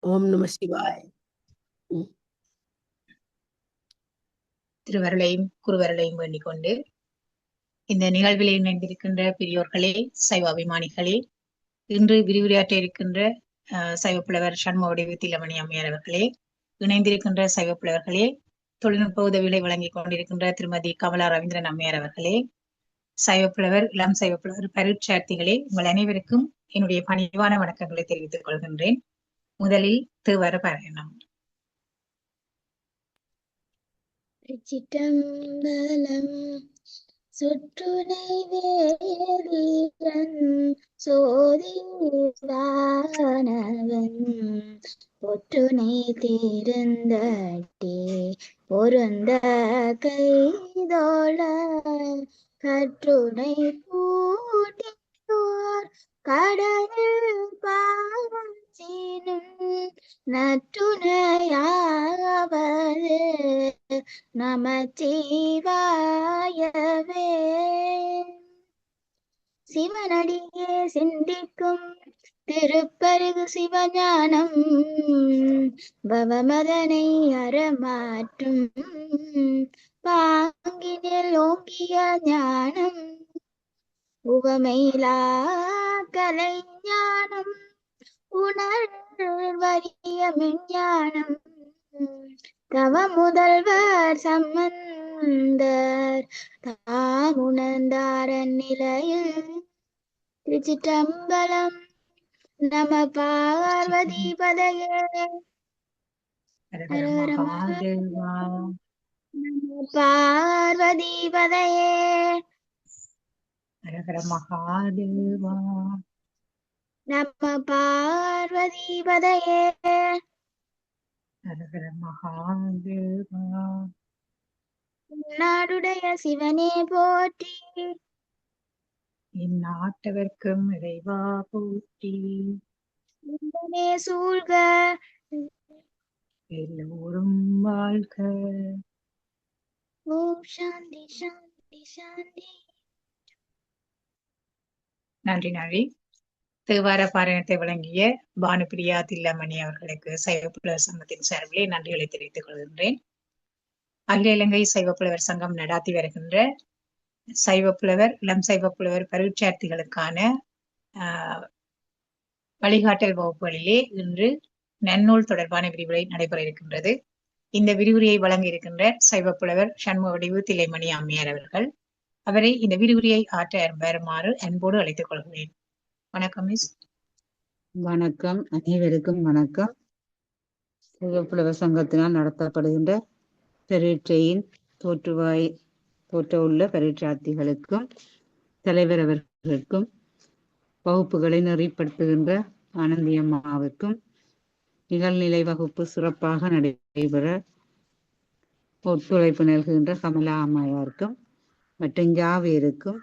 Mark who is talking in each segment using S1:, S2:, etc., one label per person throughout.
S1: ஓம் நம சிவாய்.
S2: திருவருளையும் குருவருளையும் வேண்டிக் கொண்டு இந்த நிகழ்வில் இணைந்திருக்கின்ற பெரியோர்களே, சைவ அபிமானிகளே, இன்று விரிவுரையாற்ற இருக்கின்ற சைவப்புலவர் சண்முகவடிவு திலமணி அம்மையார் அவர்களே, இணைந்திருக்கின்ற சைவப்புலவர்களே, தொழில்நுட்ப உதவிகளை வழங்கிக் கொண்டிருக்கின்ற திருமதி கமலா ரவீந்திரன் அம்மையார் அவர்களே, சைவப்புலவர் இளம் சைவப்புலவர் பரீட்சார்த்திகளே, உங்கள் அனைவருக்கும் என்னுடைய பணிவான வணக்கங்களை தெரிவித்துக் கொள்கின்றேன். முதலில் தேவார பாராயணம்.
S3: சிற்றம்பலம் சுற்றுனை வேதியன் சோதிவானவன் பொற்றுனை தீர்ந்தட்டே பொருந்த கைதோள கற்றுனை பூட்டியோர் கடலில் பாவச்சினும் நற்றுணையாவது நமச்சிவாயவே. சிவனடியே சிந்திக்கும் திருப்பருகு சிவஞானம் பவமதனை அறமாற்றும் பாங்கினில் ஓங்கிய ஞானம் உவமையிலா கலை ஞானம் உணர்வறிய மெஞ்ஞானம் தவ முதல்வர் சம்பந்தர் தாமுணர்ந்தாரன் நிலையில். திருச்சிற்றம்பலம். நம பார்வதி பதையே. நம பார்வதி பதையே.
S2: ஹரஹர மகாதேவா.
S3: நம பார்வதி பதையே.
S2: ஹரஹர மகாதேவா.
S3: நாடுடைய சிவனே போற்றி.
S2: இந்நாட்டவர்க்கும் இறைவா போற்றி.
S3: இன்பமே சூழ்க
S2: எல்லோரும் வாழ்க.
S3: ஓம் சாந்தி சாந்தி சாந்தி.
S2: நன்றி நன்றி. தேவார பாராயணத்தை வழங்கிய பானுப்பிரியா தில்லமணி அவர்களுக்கு சைவப்புலவர் சங்கத்தின் சார்பிலே நன்றிகளை தெரிவித்துக் கொள்கின்றேன். அகில இலங்கை சைவப்புலவர் சங்கம் நடாத்தி வருகின்ற சைவப்புலவர் இளம் சைவப்புலவர் பரீட்சார்த்திகளுக்கான வழிகாட்டல் வகுப்புகளிலே இன்று நன்னூல் தொடர்பான விரிவுரை நடைபெற இருக்கின்றது. இந்த விரிவுரையை வழங்க இருக்கின்ற சைவப்புலவர் சண்முகவடிவு தில்லைமணி அம்மையார் அவர்கள். அவரை இந்த விரிவுரையை ஆற்ற வருமாறு அன்போடு அழைத்துக் கொள்கிறேன். வணக்கம் மிஸ்.
S4: வணக்கம், அனைவருக்கும் வணக்கம். சைவப்புலவர் சங்கத்தினால் நடத்தப்படுகின்ற பரீட்சையின் தோற்ற உள்ள பரீட்சார்த்திகளுக்கும் தலைவர் அவர்களுக்கும் வகுப்புகளை நெறிப்படுத்துகின்ற ஆனந்தி அம்மாவுக்கும் நிகழ்நிலை வகுப்பு சிறப்பாக நடைபெற ஒத்துழைப்பு நல்கின்ற கமலா அம்மையாருக்கும் மற்றும் யாவேருக்கும்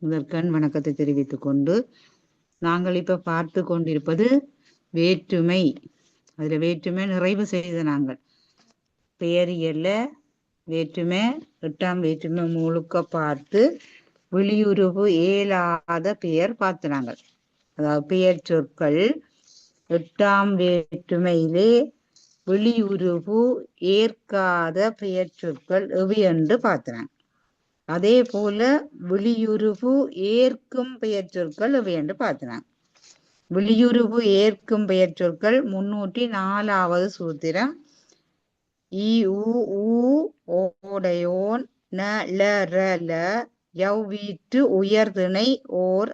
S4: முதற்கண் வணக்கத்தை தெரிவித்துக் கொண்டு, நாங்கள் இப்ப பார்த்து கொண்டிருப்பது வேற்றுமை. அதுல வேற்றுமை நிறைவு செய்த நாங்கள் பெயரியல்ல வேற்றுமை 8ஆம் வேற்றுமை முழுக்க பார்த்து வெளியுறவு ஏலாத பெயர் பார்த்து நாங்கள், அதாவது பெயர் சொற்கள் 8ஆம் வேற்றுமையிலே வெளியுறவு ஏற்காத பெயர் சொற்கள் எவை என்று பார்த்தாங்க. அதே போல வெளியுறவு ஏற்கும் பெயர் சொற்கள் எவை என்று பார்த்தாங்க. வெளியுறவு ஏற்கும் பெயர் சொற்கள் 304வது சூத்திரம். இ உ ஓடையோன் ந ல ர ல யவ்வீற்று உயர்திணை ஓர்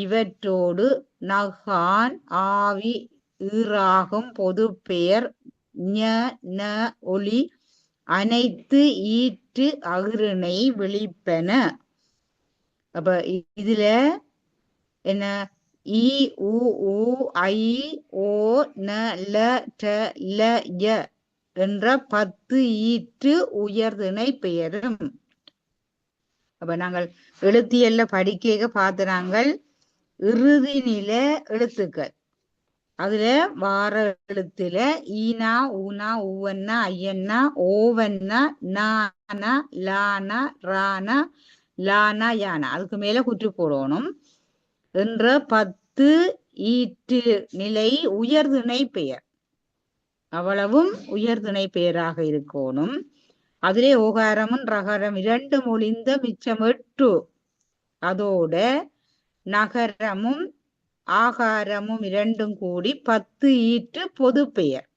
S4: இவற்றோடு நகான் ஆவி ஈறாகும் பொது பெயர் ஞ ந ஒளி அனைத்து ஈற்று அகிரிணை வெளிப்பன. அப்ப இதுல என்ன, இ உ ஐ ஓ ந ல ட ல ய என்ற 10 ஈற்று உயர்திணை பெயரும். அப்ப நாங்கள் எழுத்தியல்ல படிக்க பார்த்து நாங்கள் இறுதி நில எழுத்துக்கள் அதுல வார எழுத்துல ஈனா ஊனா ஊவன்னா ஐயன்னா ஓவன்னா நானா லானா ரானா லானா யானா அதுக்கு மேல குற்று போடணும் என்ற எழுத்து ஈற்று நிலை உயர்திணை பெயர். அவ்வளவும் உயர்திணை பெயராக இருக்கணும். அதிலே ஓகாரமும் ரகரம் இரண்டும் ஒளிந்த மிச்சம் 8. அதோட நகரமும் ஆகாரமும் இரண்டும் கூடி 10 ஈற்று பொது பெயர்.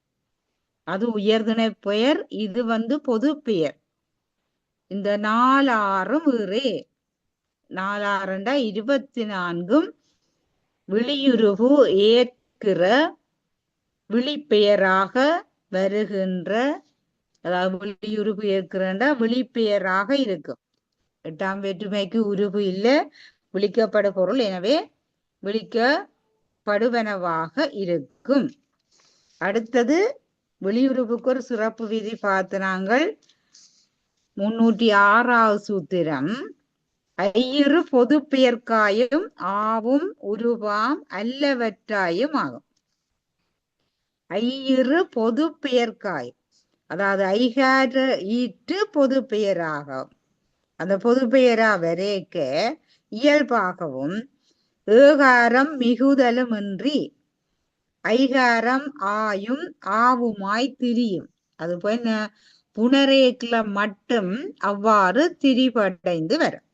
S4: அது உயர்திணை பெயர், இது பொது பெயர். இந்த 4 வேறே. 4 24 விளியுருவு ஏற்கிற விழிப்பெயராக வருகின்ற, அதாவது விளியுருவு ஏற்கிறண்டா விழிப்பெயராக இருக்கும். 8ஆம் வேற்றுமைக்கு உருவு இல்லை, விழிக்கப்படு பொருள், எனவே விழிக்கப்படுவனவாக இருக்கும். அடுத்தது விளியுருவுக்கு ஒரு சிறப்பு விதி பார்த்து நாங்கள் 306வது சூத்திரம். ஐயிரு பொது பெயர்க்காயும் ஆவும் உருவாம் அல்லவற்றாயும் ஆகும். ஐயிரு பொது பெயர்க்காயும், அதாவது ஐகார ஈற்று பொது பெயராகும். அந்த பொது பெயரா வரைக்க இயல்பாகவும் ஏகாரம் மிகுதலும் இன்றி ஐகாரம் ஆயும் ஆவுமாய் திரியும். அது போய் புனரேக்கில மட்டும் அவ்வாறு திரிபடைந்து வரும்.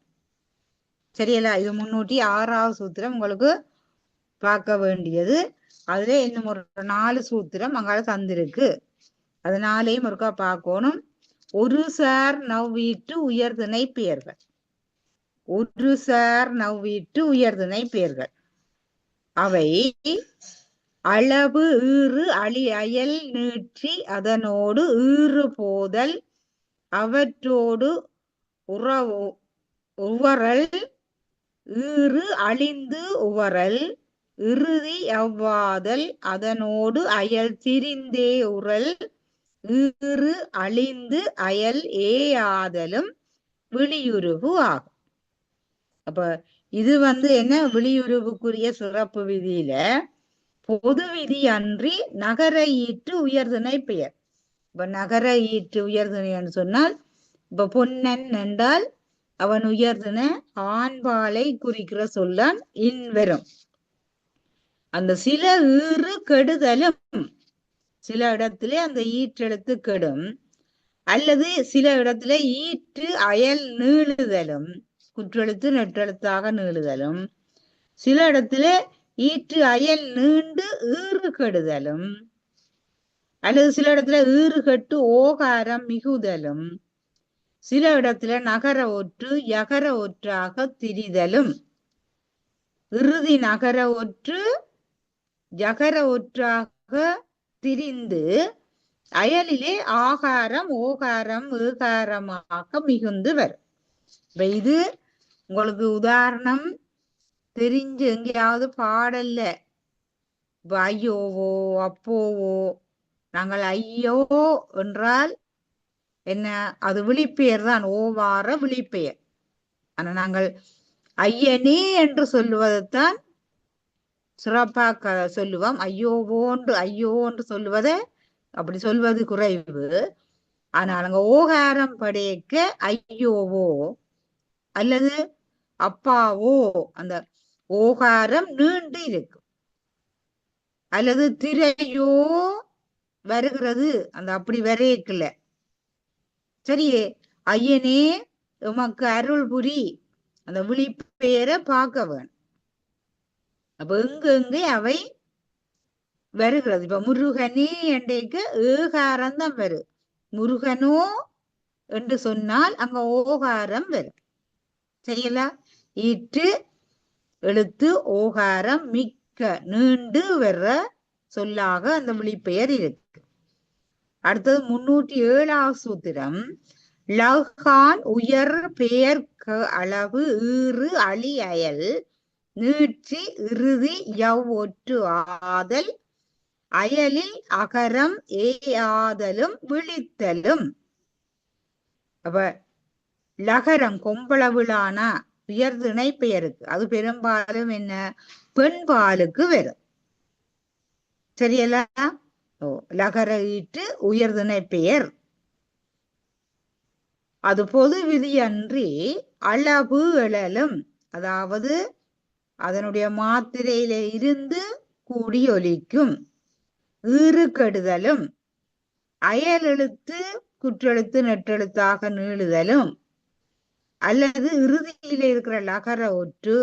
S4: சரியல்ல? இது 306வது சூத்திரம் உங்களுக்கு பார்க்க வேண்டியது. அதுல இன்னும் ஒரு 4 சூத்திரம் அங்கால தந்திருக்கு. அதனாலேயும் ஒருக்கா பார்க்கணும். ஒரு சார் நவ்வீட்டு உயர்திணை பெயர்கள். ஒரு சார் நவ்வீட்டு உயர்திணை பெயர்கள் அவை அளவு ஈறு அயல் நீட்சி அதனோடு ஈறு போதல் அவற்றோடு உவரல் ஈறு அழிந்து உவரல் இறுதி அவ்வாதல் அதனோடு அயல் திரிந்தே உறல் ஈறு அழிந்து அயல் ஏயாதலும் விளியுருவு ஆகும். அப்ப இது என்ன விளியுருவுக்குரிய சிறப்பு விதியில பொது விதி அன்றி நகர ஈற்று உயர்திணை பெயர். இப்ப நகர ஈற்று உயர்திணைன்னு சொன்னால், இப்ப பொன்னன் என்றால் அவன் உயர்திணை ஆண்பாலை குறிக்கிற சொல்லான் இன்வரும். அந்த சில ஈறு கெடுதலும், சில இடத்துல அந்த ஈற்றெழுத்து கெடும், அல்லது சில இடத்துல ஈற்று அயல் நீளுதலும், குற்றெழுத்து நெற்றெழுத்தாக நீளுதலும், சில இடத்துல ஈற்று அயல் நீண்டு ஈறு கெடுதலும், அல்லது சில இடத்துல ஈறு கெட்டு ஓகாரம் மிகுதலும், சில இடத்துல நகர ஒற்று யகர ஒற்றாக திரிதலும், இறுதி நகர ஒற்று யகர ஒற்றாக திரிந்து அயலிலே ஆகாரம் ஓகாரம் ஏகாரமாக மிகுந்து வரும். இது உங்களுக்கு உதாரணம் தெரிஞ்சு எங்கேயாவது பாடல்ல ஐயோவோ அப்போவோ, நாங்கள் ஐயோ என்றால் என்ன, அது விழிப்பெயர் தான், ஓவார விழிப்பெயர். ஆனா நாங்கள் ஐயனே என்று சொல்லுவதைத்தான் சிறப்பாக சொல்லுவோம். ஐயோ என்று சொல்லுவதை அப்படி சொல்வது குறைவு. ஆனால் அங்க ஓகாரம் படைக்க ஐயோவோ அல்லது அப்பாவோ அந்த ஓகாரம் நீண்டு இருக்கும், அல்லது திரையோ வருகிறது, அந்த அப்படி வரையக்கல. சரியே, ஐயனே உமக்கு அருள் புரி, அந்த விழிப்பெயரை பார்க்க வேணும். அப்ப எங்கே அவை வருகிறது. இப்ப முருகனே என்றைக்கு ஏகாரம் தான் வரும். முருகனோ என்று சொன்னால் அங்க ஓகாரம் வரும். சரிங்களா? ஈற்று எழுத்து ஓகாரம் மிக்க நீண்டு வர்ற சொல்லாக அந்த விழிப்பெயர் இருக்கு. அடுத்தது 307வது சூத்திரம். லகான் உயர் பெயர் அளவு ஈறு அழி அயல் நீட்சி இறுதி யவ் ஒற்று ஆதல் அயலில் அகரம் ஏயாதலும் விழித்தலும். அப்ப லகரம் கொம்பளவிலான உயர்திணை பெயருக்கு அது பெரும்பாலும் என்ன, பெண்பாலுக்கு வரும். சரியல்ல? லகர ஈற்று உயர்திணை பெயர். அது பொது விதி அன்றி அளவு எழலும், அதாவது அதனுடைய மாத்திரையில இருந்து கூடி ஒலிக்கும். ஈறு கெடுதலும் அயல் எழுத்து குற்றெழுத்து நெட்டெழுத்தாக நீளுதலும் அல்லது இறுதியில இருக்கிற லகர ஒற்று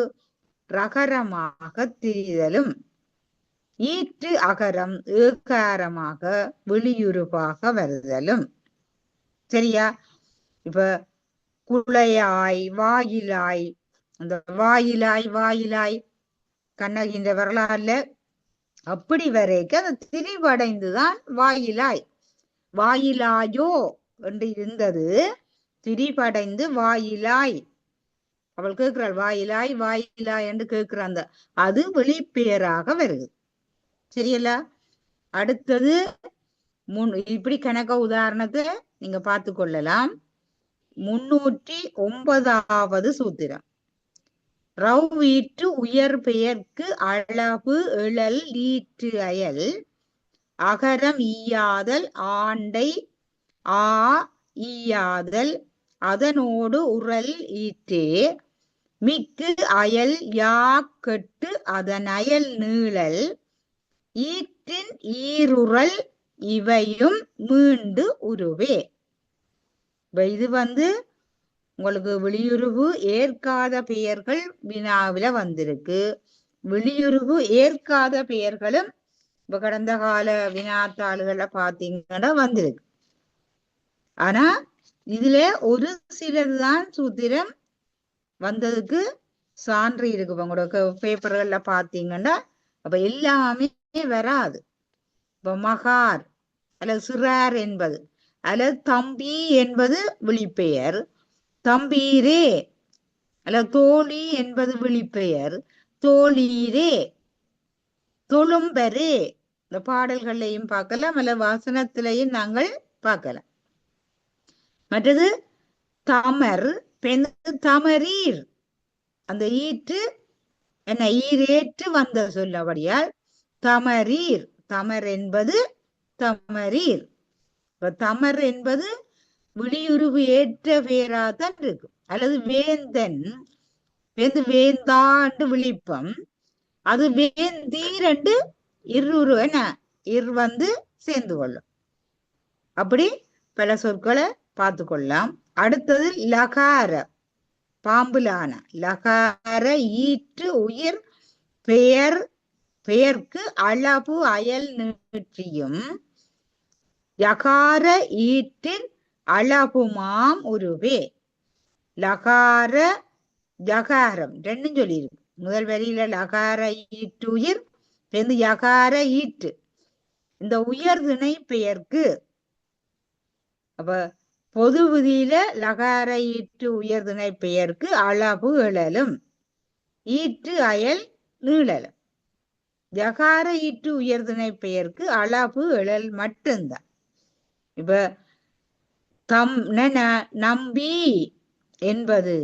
S4: ரகரமாக திரிதலும் ஈற்று அகரம் ஏகாரமாக வெளியுருவாக வருதலும். சரியா? இப்ப குளையாய் வாயிலாய், அந்த வாயிலாய் கண்ணகின்ற வரலாறுல அப்படி வரைக்கும் அந்த திரிவடைந்துதான் வாயிலாயோ என்று இருந்தது, திரிபடைந்து வாயிலாய். அவள் கேட்கிறாள் வாயிலாய் என்று கேட்கிறான். அது வெளிப்பெயராக வருது. சரியல்ல? அடுத்தது இப்படி கணக்க உதாரணத்தை நீங்க பார்த்து கொள்ளலாம். 309வது சூத்திரம். ரவ் ஈற்று உயர் பெயர்க்கு அளவு எழல் ஈற்று அயல் அகரம் ஈயாதல் ஆண்டை ஆ ஈயாதல் அதனோடு உரல் ஈற்றே மிக்கு அயல் யா கெட்டு அதன் அயல் நீளல் ஈற்றின் ஈருறல் இவையும் மீண்டு உருவே. இது உங்களுக்கு வெளியுருவு ஏற்காத பெயர்கள் வினாவில வந்திருக்கு. வெளியுருவு ஏற்காத பெயர்களும் இப்ப கடந்த கால வினாத்தாளுகளை பாத்தீங்கன்னா வந்திருக்கு. ஆனா இதுல ஒரு சிலர்தான் சூத்திரம் வந்ததுக்கு சான்று இருக்கு. உங்களுக்கு பேப்பர்கள்ல பாத்தீங்கன்னா அப்ப எல்லாமே வராது. இப்ப மகார் அல்லது சிறார் என்பது அல்லது தம்பி என்பது விழிப்பெயர், தம்பீரே அல்லது தோழி என்பது விழிப்பெயர், தோழீரே, தொழும்பரே. இந்த பாடல்களையும் பார்க்கலாம் அல்ல வாசனத்திலையும் நாங்கள் பார்க்கலாம். மற்றது தமர் தமரீர், அந்த ஈற்று என்ன ஈரேற்று வந்த சொல்லபடியால் தமரீர். தமர் என்பது தமரீர். தமர் என்பது விழியுருவு ஏற்ற பெயராதான் இருக்கும். அல்லது வேந்தன் வேந்தாண்டு விழிப்பம், அது வேந்தீரண்டு இருரு என்ன இர் சேர்ந்து கொள்ளும். அப்படி பல சொற்களை பார்த்து கொள்ளலாம். அடுத்தது லகார, பாம்புலான லகார ஈற்று உயிர் பெயர்க்கு அளவு அயல் நீற்றியும் யகார ஈற்றின் அளவுமாம் உருவே. லகார யகாரம் ரெண்டும் சொல்லியிருக்கு. முதல் வரியில லகார ஈற்று உயிர், யகார ஈற்று. இந்த உயர் திணை பெயர்க்கு அப்ப பொது விதியில லகார ஈற்று உயர் திணை பெயர்க்கு அளவு எழலும் ஈற்று அயல் நீளலும். யகார ஈற்று உயர் திணை பெயர்க்கு அளவு எழல் மட்டும்தான். இப்ப நம்பி என்பது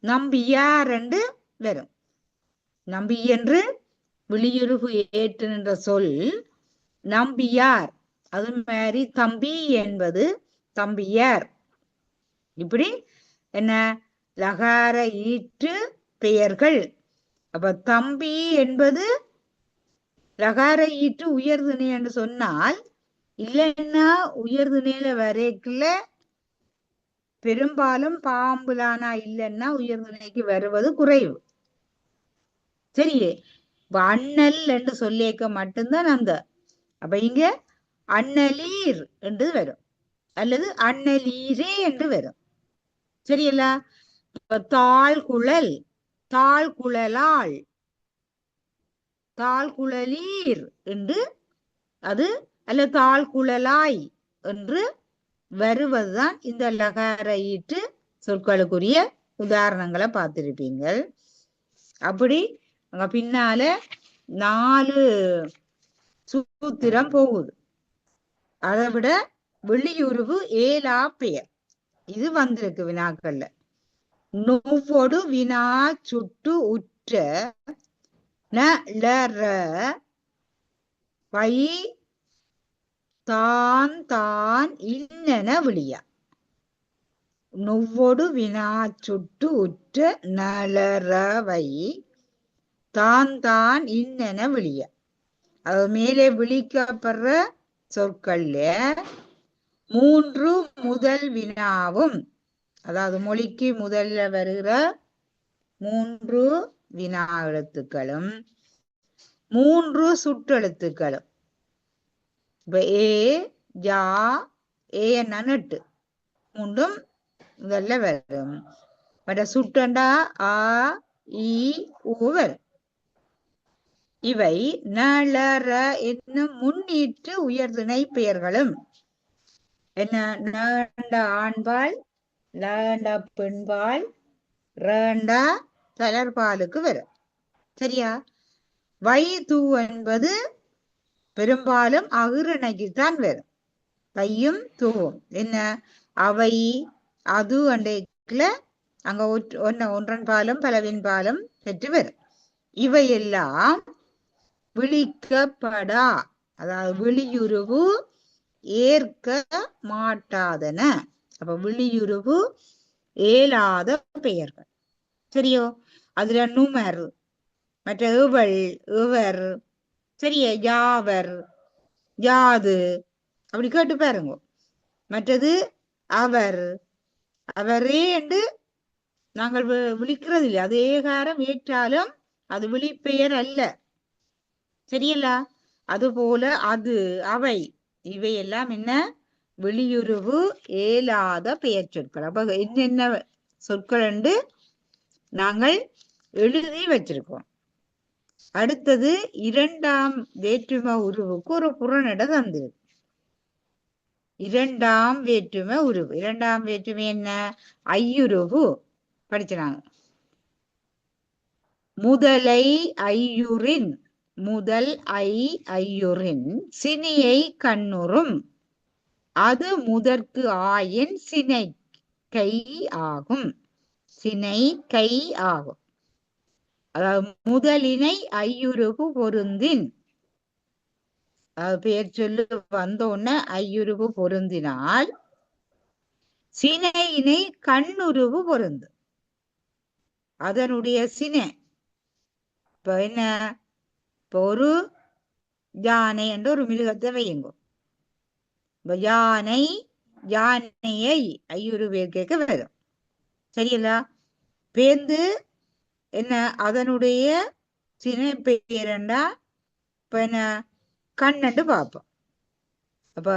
S4: நம்பியார் என்று வரும். நம்பி என்று விழியுருவு ஏற்று என்ற சொல் நம்பியார். அது மாதிரி தம்பி என்பது தம்பியார். இப்படி என்ன லகார ஈற்று பெயர்கள். அப்ப தம்பி என்பது லகார ஈற்று உயர்திணை என்று சொன்னால், இல்லைன்னா உயர்திணையில வரைக்குள்ள பெரும்பாலும் பாம்புலானா இல்லைன்னா உயர்திணைக்கு வருவது குறைவு. சரியே? அண்ணல் என்று சொல்லிக்க மட்டும்தான் அந்த. அப்ப இங்க அண்ணலீர் என்று வரும் அல்லது அண்ணலீரே என்று வரும். சரியல்ல? இப்ப தாழ்குழல், தாழ்குழலாள், தாழ்குழலீர் என்று அது அல்ல தாழ்குழலாய் என்று வருவதுதான் இந்த லகார ஈற்று சொற்களுக்குரிய உதாரணங்களை பார்த்திருப்பீங்கள். அப்படி அங்க பின்னால 4 சூத்திரம் போகுது. அதை விட வெளியுருவு ஏலா பெயர் இது வந்திருக்கு வினாக்கள்ல. நொவ்வொடு வினா சுட்டு உற்ற வை தான் தான் இன்னென விழியா. நொவ்வொடு வினா சுட்டு உற்ற நலரவை தான் தான் இன்னென விழிய. அது மேலே விழிக்கப்படுற சொற்கள்ல 3 முதல் வினாவும், அதாவது மொழிக்கு முதல்ல வருகிற 3 வினா எழுத்துக்களும் 3 சுற்றெழுத்துக்களும். இப்ப ஏ ஜா ஏ நட்டு மூன்றும் முதல்ல வரும். பட் சுட்டண்டா ஆ இ ஊ வரும். இவை நளர என்னும் முன்னீற்று உயர்திணை பெயர்களும். என்ன? நண்டா ஆண்பால், லண்டா பெண்பால், ரண்டா தளர்பாலுக்கு வரும். சரியா? வை தூ என்பது பெரும்பாலும் அகிரணைக்குத்தான் வரும். வையும் தூவும். என்ன? அவை அது அண்டைக்குல அங்க ஒன்றன் பாலும் பலவின் பாலும் பெற்று வரும். இவையெல்லாம் விழிக்கப்படா, அதாவது விழியுருவு ஏற்க மாட்டாதன. அப்ப விழியுருவு ஏலாத பெயர்கள். சரியோ? அதுல நுமர், மற்ற இவள், இவர், சரியா, யாவர், யாது, அப்படி கேட்டு பாருங்க. மற்றது அவர், அவரே என்று நாங்கள் விழிக்கிறது இல்லை. அது ஏகாரம் ஏற்றாலும் அது விழிப்பெயர் அல்ல. சரியல்ல? அதுபோல அது, அவை, இவையெல்லாம் என்ன? வெளியுருவு ஏலாத பெயர் சொற்கள். அப்ப என்னென்ன சொற்கள் என்று நாங்கள் எழுதி வச்சிருக்கோம். அடுத்தது இரண்டாம் வேற்றுமை உருவுக்கு ஒரு புறநடை தந்திருக்கு. இரண்டாம் வேற்றுமை உருவு. இரண்டாம் வேற்றுமை என்ன? ஐயுருவு படிச்சாங்க. முதலை ஐயுறின், முதல் ஐயுறின் சினியை கண்ணுறும், அது முதற்கு ஆயின் சினை கை ஆகும். சினை கை ஆகும். அதாவது முதலினை ஐயுருவு பொருந்தின், பெயர் சொல்லு வந்தோன்ன ஐயுருவு பொருந்தினால் சினையினை கண்ணுருவு பொருந்து. அதனுடைய சினை இப்ப என்ன? இப்ப ஒரு யானை என்ற ஒரு மிருகத்தை வையுங்க. யானை, யானையை ஐயுருவே கேட்க வரும். சரிங்களா? பேந்து என்ன? அதனுடைய சினை பெயரண்டா இப்ப என்ன? கண்ணண்டு பார்ப்போம். அப்ப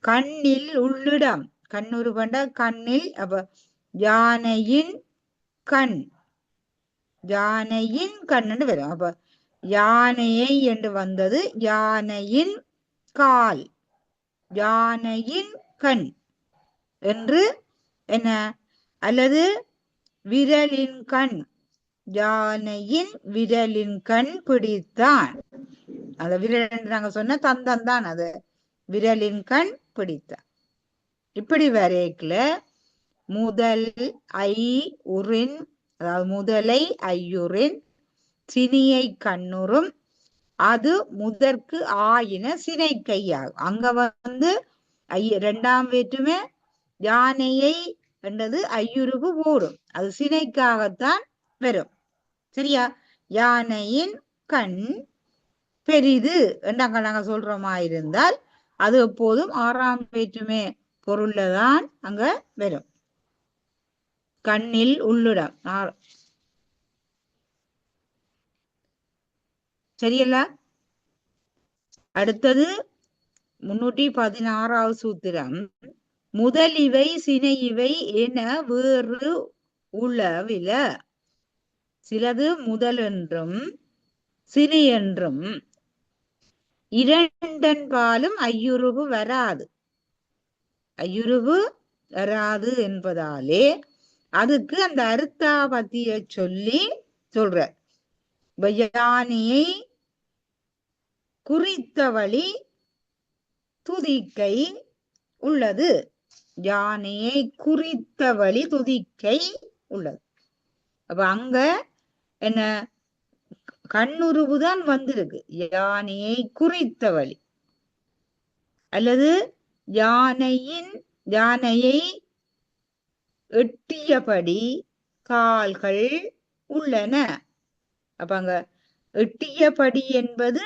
S4: கண்ணில் உள்ளிடம், கண்ணுரு பண்ட கண்ணில். அப்ப யானையின் கண், யானையின் கண்ணு வரும். அப்ப யானையை என்று வந்தது யானையின் கால், யானையின் கண் என்று என்ன? அல்லது விரலின் கண், யானையின் விரலின் கண் பிடித்தான். அந்த விரல் என்று நாங்க சொன்ன தந்தம் தான், அது விரலின் கண் பிடித்தான். இப்படி வரைக்கல முதல் ஐ உறின், அதாவது முதலை ஐயுறின் சினியை கண்ணுறும், அது முதற்கு ஆயின சினை கையாகும். அங்க வந்து இரண்டாம் வேற்றுமை யானையை என்றது ஐயுருவு போடும். அது சினைக்காகத்தான் வரும். சரியா? யானையின் கண் பெரிது என்று நாங்க சொல்றோமா இருந்தால் அது எப்போதும் ஆறாம் வேற்றுமை பொருள்லதான் அங்க வரும். கண்ணில் உள்ளிடம். சரியல்ல? அடுத்தது 316வது சூத்திரம். முதலிவை சினையிவை என வேறு உளவில. சிலது முதல் என்றும் சினை என்றும் இரண்டன் பாலும் ஐயுருவு வராது. ஐயுருவு வராது என்பதாலே அதுக்கு அந்த அர்த்தாபத்திய சொல்லி சொல்ற. யானையை குறித்த வழி துதிக்கை உள்ளது. யானையை குறித்த வழி துதிக்கை உள்ளது. அப்ப அங்க என்ன? கண்ணுருவுதான் வந்திருக்கு. யானையை குறித்த வழி அல்லது யானையை எட்டியபடி கால்கள் உள்ளன. அப்ப அங்க எட்டியபடி என்பது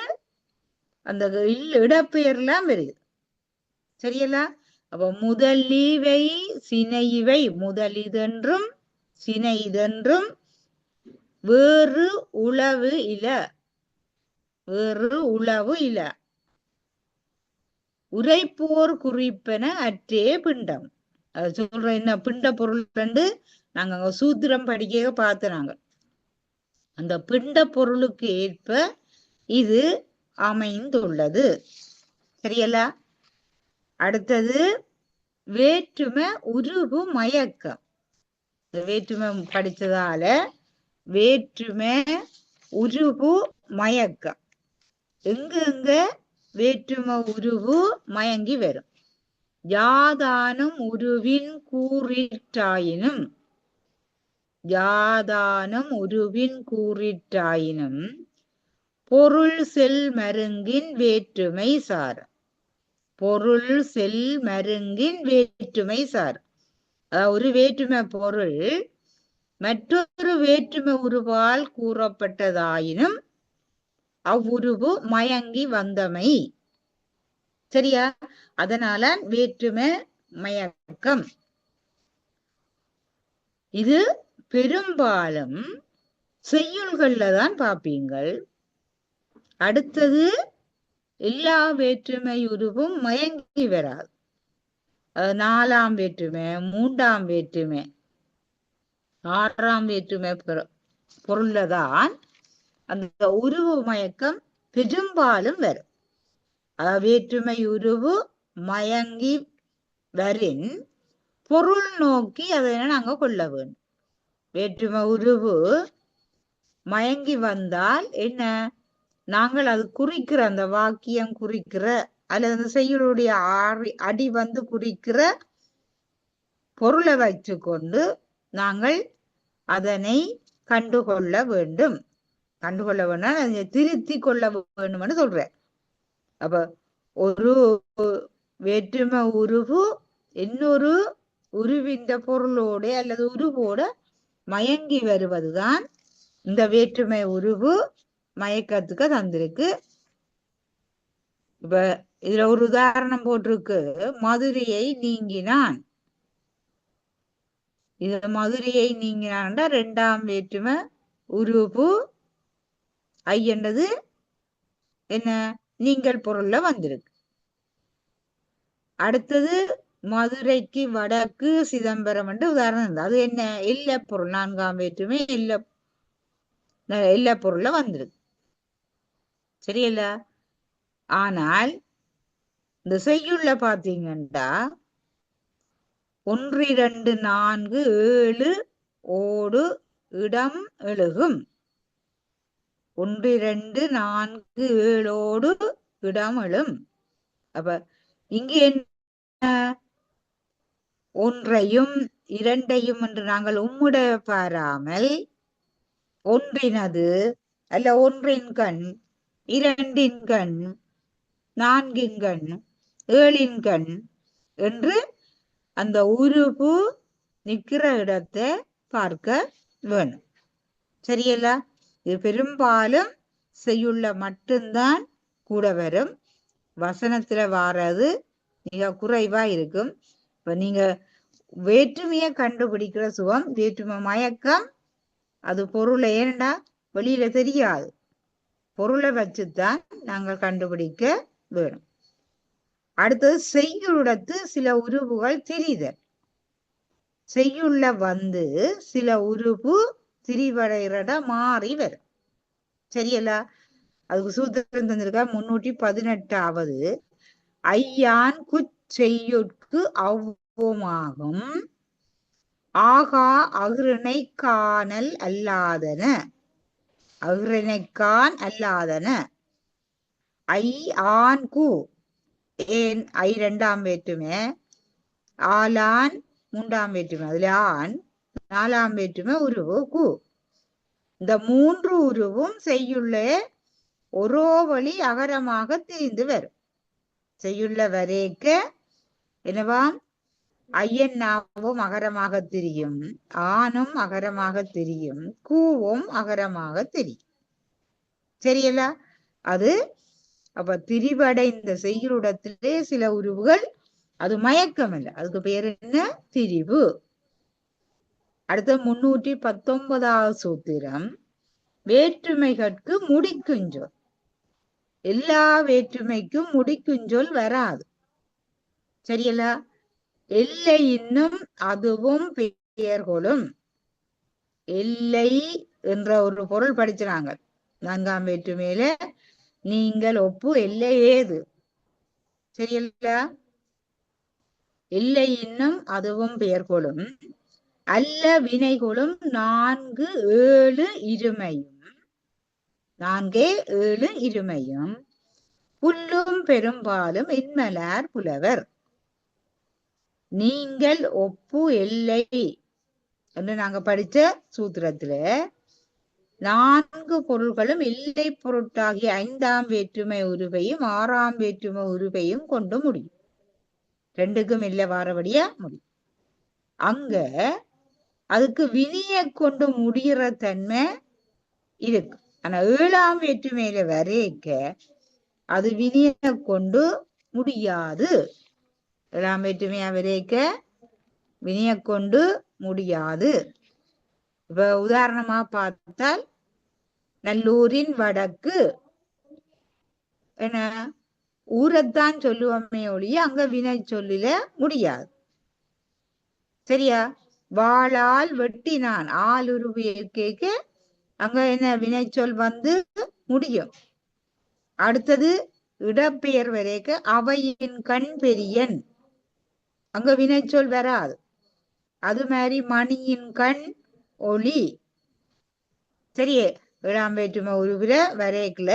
S4: அந்த இடப்பெயர்லாம் வருது. சரியல்லா? அப்ப முதலிவை சினைவை முதலிதென்றும் சினைதென்றும் வேறு உளவு இல வேறு உளவு இல உரைப்போர் குறிப்பென அற்றே பிண்டம். அது சொல்ற என்ன பிண்ட பொருள் கண்டு நாங்க அங்க சூத்திரம் படிக்க பார்த்துனாங்க. அந்த பிண்ட பொருளுக்கு ஏற்ப இது அமைந்துள்ளது. சரியல்லா? அடுத்தது வேற்றுமை உருவு மயக்கம். வேற்றுமை படிச்சதால வேற்றுமை உருவு மயக்கம் எங்க வேற்றுமை உருவு மயங்கி வரும். யாதானும் உருவின் கூறிற்றாயினும் யாதானும் உருவின் கூறிற்றாயினும் பொருள் செல் மருங்கின் வேற்றுமை சார். பொருள் செல் மருங்கின் வேற்றுமை சார். ஒரு வேற்றுமை பொருள் மற்றொரு வேற்றுமை உருவால் கூறப்பட்டதாயினும் அவ்வுருவு மயங்கி வந்தமை. சரியா? அதனால வேற்றுமை மயக்கம். இது பெரும்பாலும் செய்யுள்கள்ல தான் பார்ப்பீங்கள். அடுத்தது எல்லா வேற்றுமை உருவும் மயங்கி வராது. 4ஆம் வேற்றுமை, 3ஆம் வேற்றுமை, 6ஆம் வேற்றுமை பொருள்லதான் அந்த உருவு மயக்கம் பெரும்பாலும் வரும். வேற்றுமை உருவு மயங்கி வரின் பொருள் நோக்கி அதை நாங்க கொள்ள வேண்டும். வேற்றுமை உருவு மயங்கி வந்தால் என்ன, நாங்கள் அது குறிக்கிற அந்த வாக்கியம் குறிக்கிற அல்லது அந்த செய்யுளுடைய அடி வந்து குறிக்கிற பொருளை வைத்து கொண்டு நாங்கள் அதனை கண்டுகொள்ள வேண்டும். கண்டுகொள்ள வேண்டாம், அதை திருத்தி கொள்ள வேண்டும்னு சொல்றேன். அப்ப ஒரு வேற்றுமை உருவு இன்னொரு உருவின் பொருளோட அல்லது உருவோட மயங்கி வருவதுதான் இந்த வேற்றுமை உருவு மயக்கத்துக்கு தந்திருக்கு. இப்ப இதுல ஒரு உதாரணம் போட்டிருக்கு, மதுரையை நீங்கினான். இது மதுரையை நீங்கினான்டா 2ஆம் வேற்றுமை உருவு ஐயன்றது என்ன நீங்கள் பொருள்ல வந்திருக்கு. அடுத்தது மதுரைக்கு வடக்கு சிதம்பரம் என்று உதாரணம். அது என்ன இல்ல பொருள், 4ஆம் வேற்றுமை இல்ல பொருள்ல வந்திருக்கு. சரியில்ல? ஆனால் இந்த செய்யுள்ள பாத்தீங்கன்னா 1 2 4 7 ஓடு இடம் எழுகும். 1 2 4 7 ஓடு இடம் எழும். அப்ப இங்கு என்ன ஒன்றையும் இரண்டையும் என்று நாங்கள் உம்முட பாராமல் ஒன்றினது அல்ல ஒன்றின் கண், 2ன் கண், 4ன் கண், 7ன் கண் என்று அந்த உருவு நிற்கிற இடத்தை பார்க்க வேணும். சரியல்ல? இது பெரும்பாலும் செய்யுள்ள மட்டும்தான் கூட வரும். வசனத்துல வாரது மிக குறைவா இருக்கும். இப்ப நீங்க வேற்றுமையை கண்டுபிடிக்கிற சுகம் வேற்றுமை மயக்கம். அது பொருளை ஏனண்டா வெளியில தெரியாது, பொருளை வச்சுதான் நாங்கள் கண்டுபிடிக்க வேணும். அடுத்தது செய்யுளிடத்து சில உருவுகள் தெரியுதல். செய்யுள்ள வந்து சில உருவு திரிவடைகிறத மாறி வரும். சரியல்ல? அதுக்கு சூத்திரம் தந்திருக்க 318வது ஐயான் குச்செய்யுட்கு அவ்வுமாகும் ஆகா அகிரிணை காணல் அல்லாதன. அகிரிணைக்கான் அல்லாதன. ஐ ஆன் கு ஏன் ஐ 2ஆம் வேற்றுமை, ஆலான் 3ஆம் வேற்றுமை, அதுல ஆண் 4ஆம் வேற்றுமை உருவு கு. இந்த 3 உருவும் செய்யுள்ள ஒரோ வழி அகரமாக திரிந்து வரும். செய்யுள்ள வரைக்க என்னவாம் ஐயன்னாவும் அகரமாக தெரியும், ஆணும் அகரமாக தெரியும், கூவும் அகரமாக தெரியும். சரியல்ல? அது அப்ப திரிவடைந்த செய்யுளிடத்திலே சில உருவுகள், அது மயக்கம் அல்ல, அதுக்கு பேர் என்ன? திரிவு. அடுத்த 319வது சூத்திரம், வேற்றுமைகட்கு முடிக்குஞ்சொல். எல்லா வேற்றுமைக்கும் முடிக்குஞ்சொல் வராது. சரியல்ல? எல்லை இன்னும் அதுவும் பெயர்களும். எல்லை என்ற ஒரு பொருள் படிச்சாங்க 4ஆம் வேற்றுமையில. நீங்கள் ஒப்பு எல்லை ஏது? சரியல்ல? எல்லை இன்னும் அதுவும் பெயர்களும் அல்ல வினைகளும் 4 7 இருமையும் 4 7 இருமையும் புல்லும் பெரும்பாலும் இன்மலார் புலவர். நீங்கள் ஒப்பு எல்லை என்று நாங்க படிச்ச சூத்திரத்துல 4 பொருள்களும் எல்லை பொருட்டாகிய 5ஆம் வேற்றுமை உருவையும் 6ஆம் வேற்றுமை உருவையும் கொண்டு முடியும். 2க்கும் இல்லை வாரபடியா முடியும். அங்க அதுக்கு வினிய கொண்டு முடிகிற தன்மை இருக்கு. ஆனா 7ஆம் வேற்றுமையில வரைக்க அது வினிய கொண்டு முடியாது. 7ஆம் வேற்றுமையா வரைக்க வினிய கொண்டு முடியாது. இப்ப உதாரணமா பார்த்தால், நல்லூரின் வடக்கு என்ன ஊரைத்தான் சொல்லுவோமே ஒழிய அங்க வினை சொல்லில முடியாது. சரியா? வாளால் வெட்டினான் ஆளுருவு கேட்க அங்க என்ன வினைச்சொல் வந்து முடியும். அடுத்தது இடப்பெயர் வரைக்க அவையின் கண் பெரியன், அங்க வினைச்சொல் வராது. அது மாதிரி மணியின் கண் ஒளி. சரியே? 7ஆம் வேற்றுமை உருவில வரைக்கல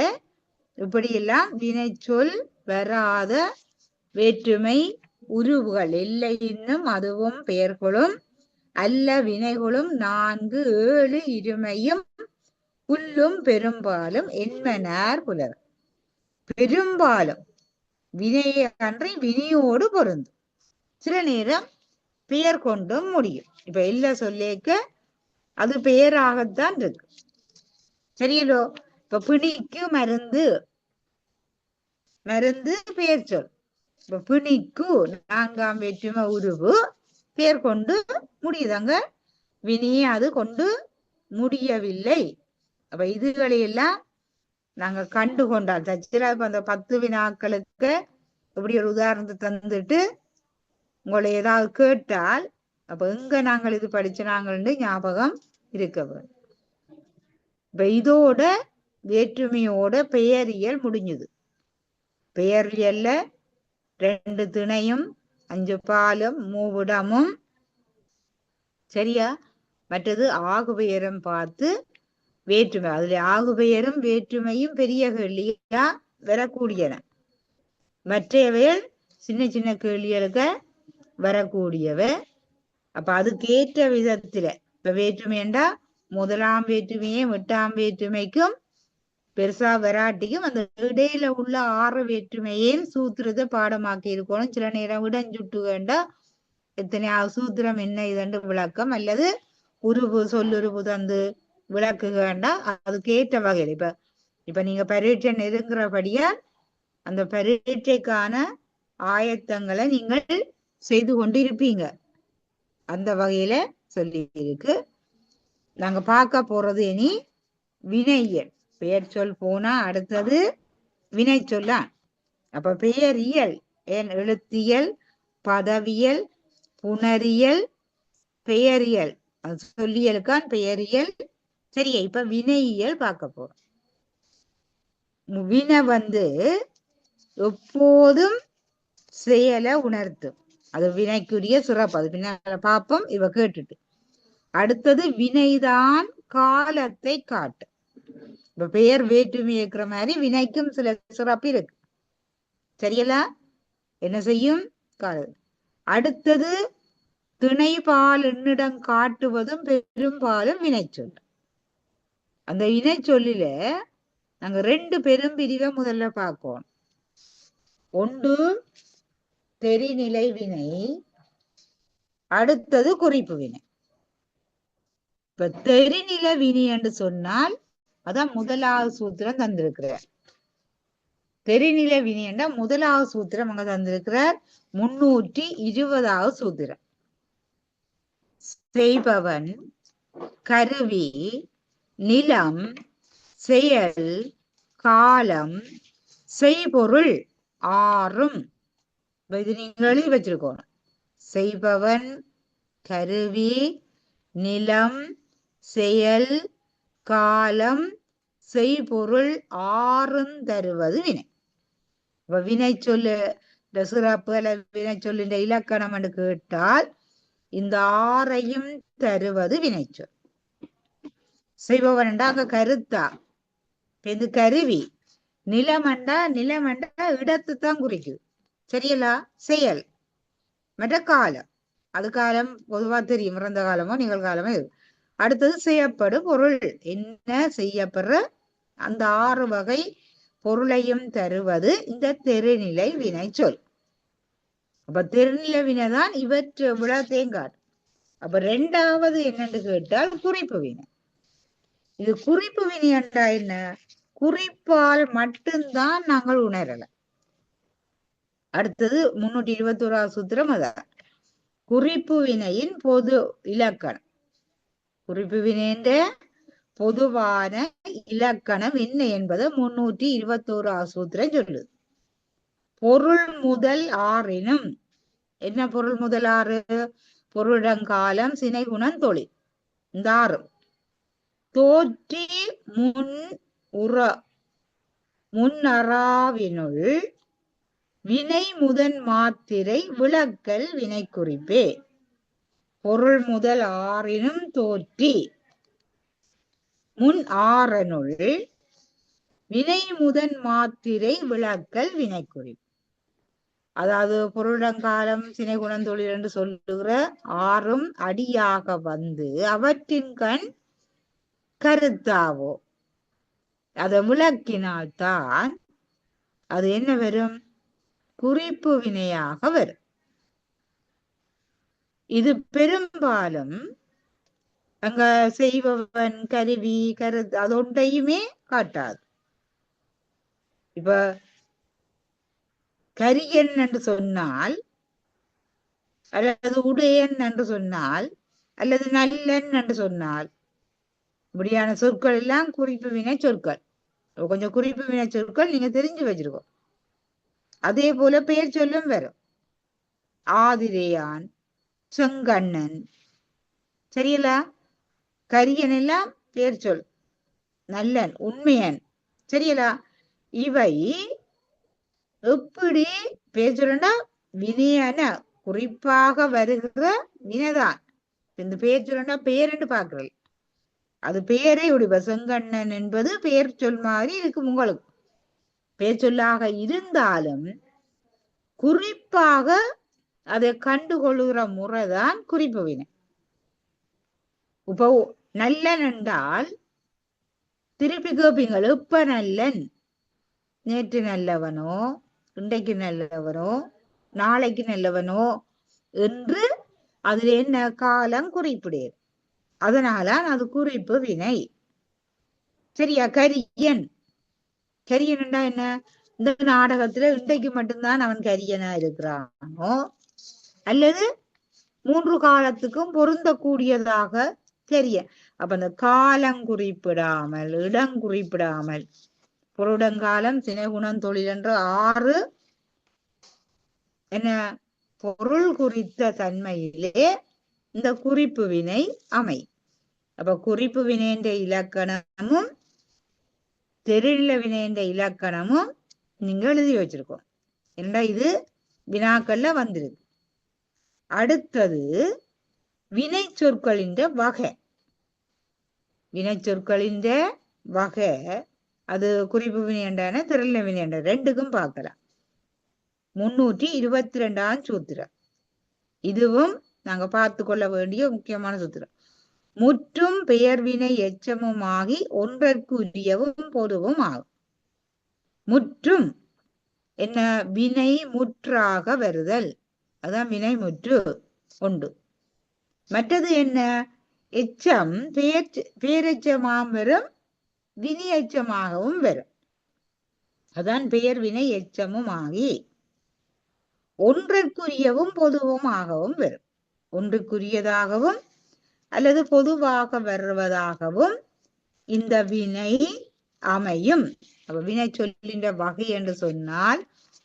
S4: இப்படி எல்லாம் வினைச்சொல் வராத வேற்றுமை உருவுகள். இல்லை இன்னும் அதுவும் பெயர்களும் அல்ல வினைகளும் 4 7 இருமையும் புல்லும் பெரும்பாலும் என்மனார் புலவர். பெரும்பாலும் வினையை அன்றி வினையோடு பொருந்தும். சில நேரம் பெயர் கொண்டும் முடியும். இப்ப எல்லா சொல்லேக்க அது பெயராகத்தான் இருக்கு. சரியலோ? இப்ப பிணிக்கு மருந்து, மருந்து பெயர் சொல். இப்ப பிணிக்கு 4ஆம் வேற்றுமை உருவு பெயர் கொண்டு முடியுதாங்க, வினியை அது கொண்டு முடியவில்லை. அப்ப இதுகளையெல்லாம் நாங்க கண்டு கொண்டால் தச்சிரா இப்ப அந்த 10 வினாக்களுக்கு இப்படி ஒரு உதாரணத்தை தந்துட்டு உங்களை ஏதாவது கேட்டால் அப்ப எங்க நாங்கள் இது படிச்சுனாங்கன்னு ஞாபகம் இருக்க வேண்டும். இப்ப இதோட வேற்றுமையோட பெயரியல் முடிஞ்சுது. பெயரியல்ல 2 திணையும் 5 பாலும் 3 விடமும். சரியா? மற்றது ஆகுபெயரும் பார்த்து வேற்றுமை. அதுல ஆகுபெயரும் வேற்றுமையும் பெரிய கேள்வியா வரக்கூடியன. மற்றவைகள் சின்ன சின்ன கேள்விகளுக்கு வரக்கூடியவ. அப்ப அதுக்கேற்ற விதத்துல இப்ப வேற்றுமைண்டா 1ஆம் வேற்றுமையும் 8ஆம் வேற்றுமைக்கும் பெருசா வராட்டிக்கும் அந்த இடையில உள்ள 6 வேற்றுமையின் சூத்திரத்தை பாடமாக்கி இருக்கணும். சில நேரம் விடஞ்சுட்டு வேண்டா எத்தனையாவது சூத்திரம் என்ன இதன்று விளக்கம் அல்லது உருவு சொல்லுருவு தந்து விளக்கு வேண்டா. அதுக்கேற்ற வகையில் இப்ப நீங்க பரீட்சை நெருங்குறபடியா அந்த பரீட்சைக்கான ஆயத்தங்களை நீங்கள் செய்து கொண்டு இருப்பீங்க. அந்த வகையில சொல்லி இருக்கு. நாங்க பார்க்க போறது இனி வினையியல். பெயர் சொல் போனா அடுத்தது வினை சொல்லா. அப்ப பெயரியல் எழுத்தியல், பதவியல், புணரியல், பெயரியல், சொல்லியலுக்கான் பெயரியல். சரியா? இப்ப வினையியல் பார்க்க போறோம். வினை எப்போதும் செயலை உணர்த்தும். அது வினைக்குரிய சிறப்பு. அது பின்னால பார்ப்போம். இவ கேட்டுட்டு அடுத்தது வினைதான் காலத்தை காட்டும். இப்ப பெயர் வேற்றுமை இருக்கிற மாதிரி வினைக்கும் சில சிறப்பு இருக்கு. சரியலா? என்ன செய்யும்? அடுத்தது திணைபால் எண்ணிடம் காட்டுவதும் பெரும்பாலும் வினைச்சொல். அந்த வினைச்சொல்லில நாங்க 2 பெரும் பிரிவை முதல்ல பார்ப்போம். ஒன்று தெரிநிலை வினை, அடுத்தது குறிப்பு வினை. இப்ப தெரிநிலை வினை என்று சொன்னால் அதான் முதலாவது சூத்திரம் தந்திருக்கிறார். தெரிநிலை வினையண்டா முதலாவது சூத்திரம் அங்க தந்திருக்கிறார். 320வது சூத்திரம். செய்பவன், கருவி, நிலம், செயல், காலம், செய்பொருள் ஆறும். இது நீங்க எழுதி வச்சிருக்கணும். செய்பவன், கருவி, நிலம், செயல், காலம், செய்பொருள் ஆறும் தருவது வினை. இப்ப வினை சொல்லு சிறப்புல வினை சொல்லுன்ற இலக்கணம் என்று கேட்டால் இந்த ஆறையும் தருவது வினைச்சொல். செய்பவன் அங்க கருத்தா, இது கருவி. நிலமண்டா இடத்து தான் குறிக்குது. சரியலா? செயல் மற்ற காலம், அது காலம் பொதுவா தெரியும், இறந்த காலமோ நிகழ்காலமோ. அடுத்தது செய்யப்படும் பொருள், என்ன செய்யப்படுற அந்த 6 வகை பொருளையும் தருவது இந்த தெரிநிலை வினை சொல். அப்ப தெரிநிலை வினைதான் இவற்றை விட தேங்காடு. அப்ப 2வது என்னன்னு கேட்டால் குறிப்பு வினை. இது குறிப்பு வினை என்றா என்ன? குறிப்பால் மட்டும்தான் நாங்கள் உணரலாம். அடுத்தது 321வது சூத்திரம். அதான் குறிப்பு வினையின் பொது இலக்கணம். குறிப்பு வினைன்ற பொதுவான இலக்கணம் என்ன என்பதை 321வது சூத்திரம் சொல்லுது. பொருள் முதல் ஆறினும். என்ன பொருள் முதல் 6? பொருளங்காலம், சினைகுணம், தொழில். இந்த 6 தோற்றி முன்னறாவினுள் வினை முதன் மாத்திரை விளக்கல் வினை குறிப்பே. பொருள் முதல் 6னும் தோற்றி முன் 6னுள் வினை முதன் மாத்திரை விளக்கல் வினை குறிப்பு. அதாவது பொருளங்காலம், சினைகுணம், தொழில் என்று சொல்லுகிற 6ம் அடியாக வந்து அவற்றின் கண் கருத்தாவோ அதை விளக்கினால்தான் அது என்ன வரும்? குறிப்பு வினையாக வரும். இது பெரும்பாலும் அங்க செய்பவன், கருவி, கருத்து அதொன்றையுமே காட்டாது. இப்ப கரியன் என்று சொன்னால், அல்லது உடையன் என்று சொன்னால், அல்லது நல்லன் என்று சொன்னால், இப்படியான சொற்கள் எல்லாம் குறிப்பு வினை சொற்கள். கொஞ்சம் குறிப்பு வினை சொற்கள் நீங்க தெரிஞ்சு வச்சிருக்கோம். அதே போல பெயர் சொல்லும் வரும். ஆதிரேயான், செங்கண்ணன், சரியலா? கரியன் எல்லாம் பெயர் சொல். நல்லன், உண்மையன், சரியலா? இவை எப்படி பெயர் சொல்லா? வினையான குறிப்பாக வருகிற வினைதான். இந்த பெயர் சொல்லா பெயர் என்று பார்க்கிறேன். அது பெயரே உடைய செங்கண்ணன் என்பது பெயர் சொல் மாதிரி இருக்கு. உங்களுக்கு பெயர் சொல்லாக இருந்தாலும் குறிப்பாக அதை கண்டுகொள்ளுகிற முறைதான் குறிப்பு வினை. இப்போ நல்லன் என்றால் திருப்பி கேட்பீங்கள், இப்ப நல்லன், நேற்று நல்லவனோ, இன்றைக்கு நல்லவனோ, நாளைக்கு நல்லவனோ என்று அதுல என்ன காலம் குறிப்பிடுது. அதனால அது குறிப்பு வினை. சரியா? கரியன், கரியன்டா என்ன? இந்த நாடகத்துல இன்றைக்கு மட்டும்தான் அவன் கரியனா இருக்கிறானோ, அல்லது 3 காலத்துக்கும் பொருந்தக்கூடியதாக கரியன். அப்ப அந்த காலம் குறிப்பிடாமல், இடம் குறிப்பிடாமல், பொருடங்காலம், சினைகுணம், தொழில் என்ற 6 என்ன பொருள் குறித்த தன்மையிலே இந்த குறிப்பு வினை அமை. அப்ப குறிப்பு வினைன்ற இலக்கணமும் தெரிநிலை வினைன்ற இலக்கணமும் நீங்க எழுதி வச்சிருக்கோம். ஏன்னா இது வினாக்கள்ல வந்திருக்கு. அடுத்தது வினை சொற்களின் வகை. வினை சொற்களின் வகை அது குறிப்பு வினையண்டான தெரிநிலை வினையண்ட ரெண்டுக்கும் பார்க்கலாம். 322ஆம் சூத்திரம். இதுவும் நாங்க பார்த்து கொள்ள வேண்டிய முக்கியமான சூத்திரம். முற்றும் பெயர் வினை எச்சமும் ஆகி ஒன்றற்கு உரியவும் பொதுவும் ஆகும். முற்றும் என்ன? வினை முற்றாக வருதல், அதான் வினை முற்று உண்டு. மற்றது என்ன? எச்சம் பேரெச்சமாம் வரும் வினை எச்சமாகவும் வரும். அதான் பெயர் வினை எச்சமும் ஆகி ஒன்றிற்குரியவும் பொதுவுமாகவும் வரும். ஒன்றுக்குரியதாகவும் அல்லது பொதுவாக வருவதாகவும் இந்த வினை அமையும். அப்ப வினை சொல்லின்ற வகை என்று சொன்னால்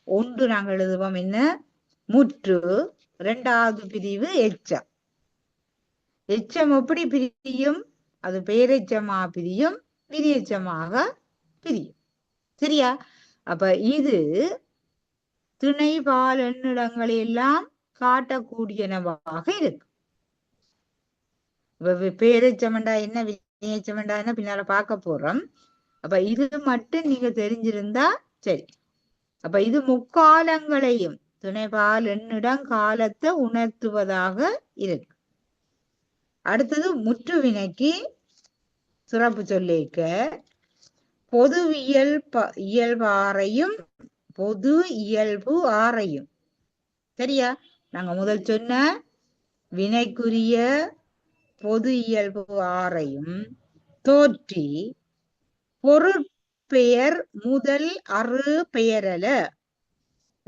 S4: ஒன்று நாங்கள் எழுதுவோம் என்ன, முற்று. இரண்டாவது பிரிவு எச்சம். எச்சம் எப்படி பிரியும்? அது பெயரெச்சமா பிரியும், வினையெச்சமாக பிரியும். சரியா? அப்ப இது திணைபால் எண்ணிடங்களை எல்லாம் காட்டக்கூடியனவாக இருக்கு. பேரெச்சமெண்டா என்ன, வினையெச்சமெண்டா என்ன பின்னால பார்க்க போறோம். அப்ப இது மட்டும் நீங்க தெரிஞ்சிருந்தா சரி. அப்ப இது முக்காலங்களையும் துணைபால் எண்ணிடம் காலத்தை உணர்த்துவதாக இருக்கு. அடுத்தது முற்று வினைக்கு சிறப்பு சொல்லிக்க பொதுவியல் இயல்பாரையும் பொது இயல்பு ஆரையும். சரியா? நாங்க முதல் சொன்ன வினைக்குரிய பொது இயல்பு ஆரையும் தோற்றி பொருட்பெயர் முதல் அறு பெயரல,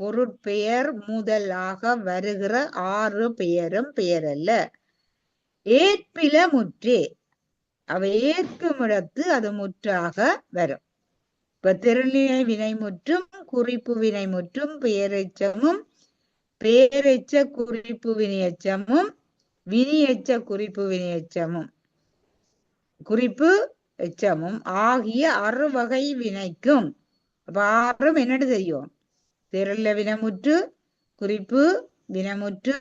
S4: பொருட்பெயர் முதலாக வருகிற ஆறு பெயரும் பெயரல்ல. ஏற்பில முற்றே, அவை ஏற்கும் இடத்து அது முற்றாக வரும். இப்ப திருநிலை வினைமுற்றும் குறிப்பு வினைமுற்றும் பெயரெச்சமும் பெயரெச்ச குறிப்பு வினையெச்சமும் வினையெச்ச குறிப்பு வினையெச்சமும் குறிப்பு எச்சமும் ஆகிய அறுவகை வினைக்கும். அப்ப ஆறும் என்னன்னு தெரியும்? திரள வினைமுற்று, குறிப்பு வினைமுற்று,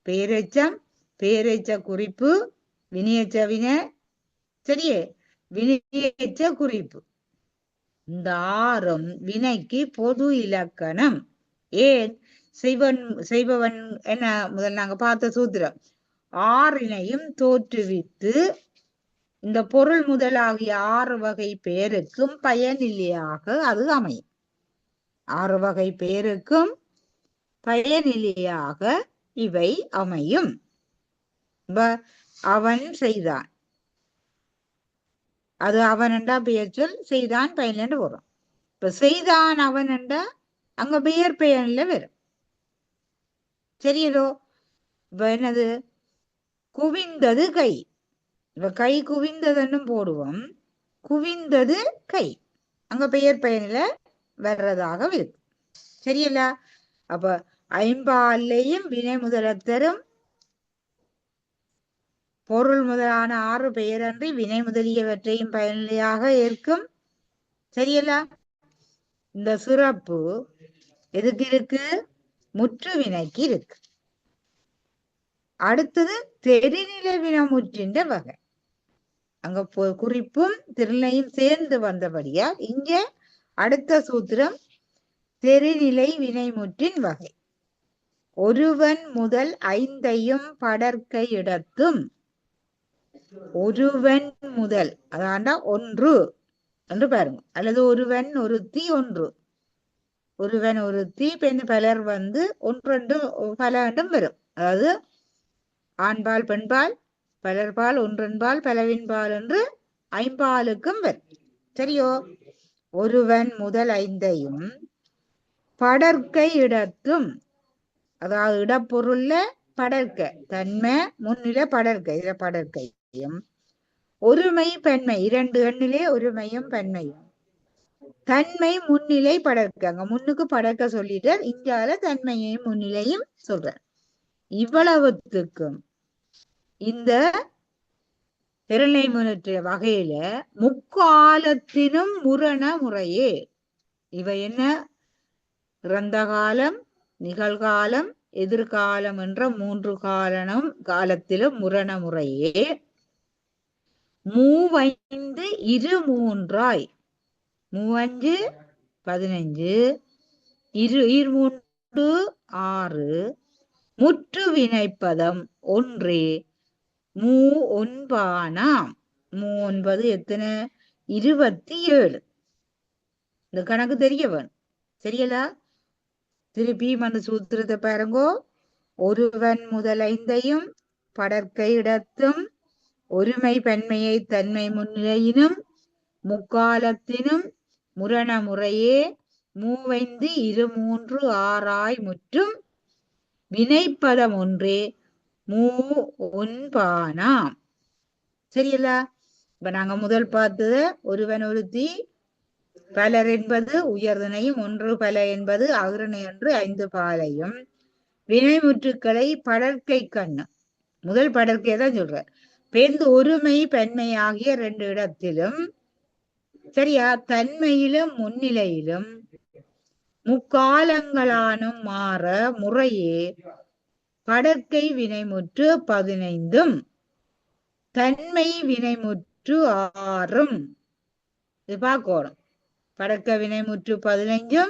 S4: பெயரெச்சம், பெயரெச்ச குறிப்பு, வினையெச்ச வினை. சரியே? வினையெச்ச குறிப்பு. இந்த ஆறும் வினைக்கு பொது இலக்கணம். ஏன்? செய்பவன் என்ன முதல் நாங்க பார்த்த சூத்திரம், ஆறினையும் தோற்றுவித்து இந்த பொருள் முதலாகிய ஆறு வகை பெயருக்கும் பயனிலையாக அது அமையும். ஆறு வகை பெயருக்கும் பயனிலையாக இவை அமையும். அவன் செய்தான், அது அவன் என்றா பெயர் சொல், செய்தான் பயன் வரும். இப்ப செய்தான் அவன் என்றா அங்க பெயர் பயன்ல வரும். சரியதோ? இப்ப என்னது? குவிந்தது கை. இப்ப கை குவிந்ததுன்னு போடுவோம், குவிந்தது கை அங்க பெயர் பயனில வர்றதாக இருக்கு. சரியல்ல? அப்ப ஐம்பாலையும் வினை முதலத்தரும் பொருள் முதலான ஆறு பெயரன்றி வினை முதலியவற்றையும் பயனிலையாக ஏற்கும். சரியல்ல? இந்த சிறப்பு எதுக்கு இருக்கு? முற்று வினைக்கு இருக்கு. அடுத்தது தெரிநிலை வினைமுற்றின்ற வகை. அங்க குறிப்பும் திருநிலையும் சேர்ந்து வந்தபடியா இங்க அடுத்த சூத்திரம் தெரிநிலை வினைமுற்றின் வகை. ஒருவன் முதல் ஐந்தையும் படற்கை இடத்தும். ஒருவன் முதல் அதாண்டா ஒன்று என்று பாருங்க, அல்லது ஒருவன் ஒருத்தி ஒன்று. ஒருவன் ஒருத்தி பெண் பலர் வந்து ஒன்றென்று பலண்டும் வரும். அதாவது ஆண்பால் பெண்பால் பலர்பால் ஒன்றன்பால் பலவின்பால் என்று ஐம்பாலுக்கும் வரும். சரியோ? ஒருவன் முதல் ஐந்தையும் படற்கை இடத்தும், அதாவது இடப்பொருள்ல படற்கை தன்மை முன்னிலை படற்கை, இத படற்கையும் ஒருமை பெண்மை இரண்டு எண்ணிலே ஒருமையும் பெண்மையும் தன்மை முன்னிலை படற்கை. அங்க முன்னுக்கு படற்கை சொல்லிட்டு இங்கால தன்மையையும் முன்னிலையும் சொல்ற. இவ்வளவுத்துக்கும் இந்த திரளை முன்னேற்ற வகையில முக்காலத்தினும் முரண முறையே. இவை என்ன? இறந்த காலம், நிகழ்காலம், எதிர்காலம் என்ற மூன்று காலத்திலும் முரண முறையே மூவைந்து இரு மூன்றாய், மூவஞ்சு 15, இரு மூன்று 6, முற்று வினைப்பதம் ஒன்றே மூ ஒன்பானாம். 9 எத்தனை? 27. இந்த கணக்கு தெரியவன். சரியலா? திருப்பி அந்த சூத்திரத்தை பாருங்கோ. ஒருவன் முதல் ஐந்தையும் படற்கை இடத்தும் ஒருமை பன்மையை தன்மை முன்னிலையினும் முக்காலத்தினும் முரண முறையே மூவைந்து இரு மூன்று ஆறாய் முற்றும் வினைப்பதம் ஒன்றே மூ ஒன்பானாம். சரியில்ல? இப்ப நாங்க முதல் பார்த்தது ஒருவன் ஒருத்தி பலர் என்பது உயர்தனையும் ஒன்று பல என்பது அகிரணை என்று 5 பாலையும் வினைமுற்றுக்களை படற்கை கண்ணு முதல் படற்கை தான் சொல்ற பேர்ந்து ஒருமை பன்மை ஆகிய 2 இடத்திலும் சரியா தன்மையிலும் முன்னிலையிலும் முக்காலங்களானும் மாற முறையே படற்கை வினைமுற்று 15 தன்மை வினைமுற்று 6 இது பார்க்கணும். படற்க வினைமுற்று 15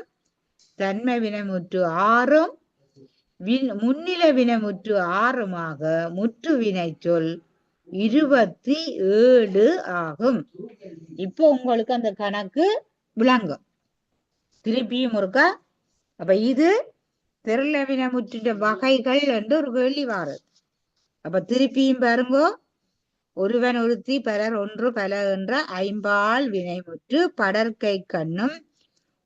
S4: தன்மை வினைமுற்று 6 முன்னில வினைமுற்று 6 முற்று வினை சொல் 27 ஆகும். இப்போ உங்களுக்கு அந்த கணக்கு விளங்கும். திருப்பியும் இருக்கா? அப்ப இது திரள வினைமுற்றின் வகைகள் என்று ஒரு கேள்வி வாருது. அப்ப திருப்பியும் பாருங்க, ஒருவன் ஒருத்தி பலர் ஒன்று பல என்ற 5 வினைமுற்று படற்கை கண்ணும்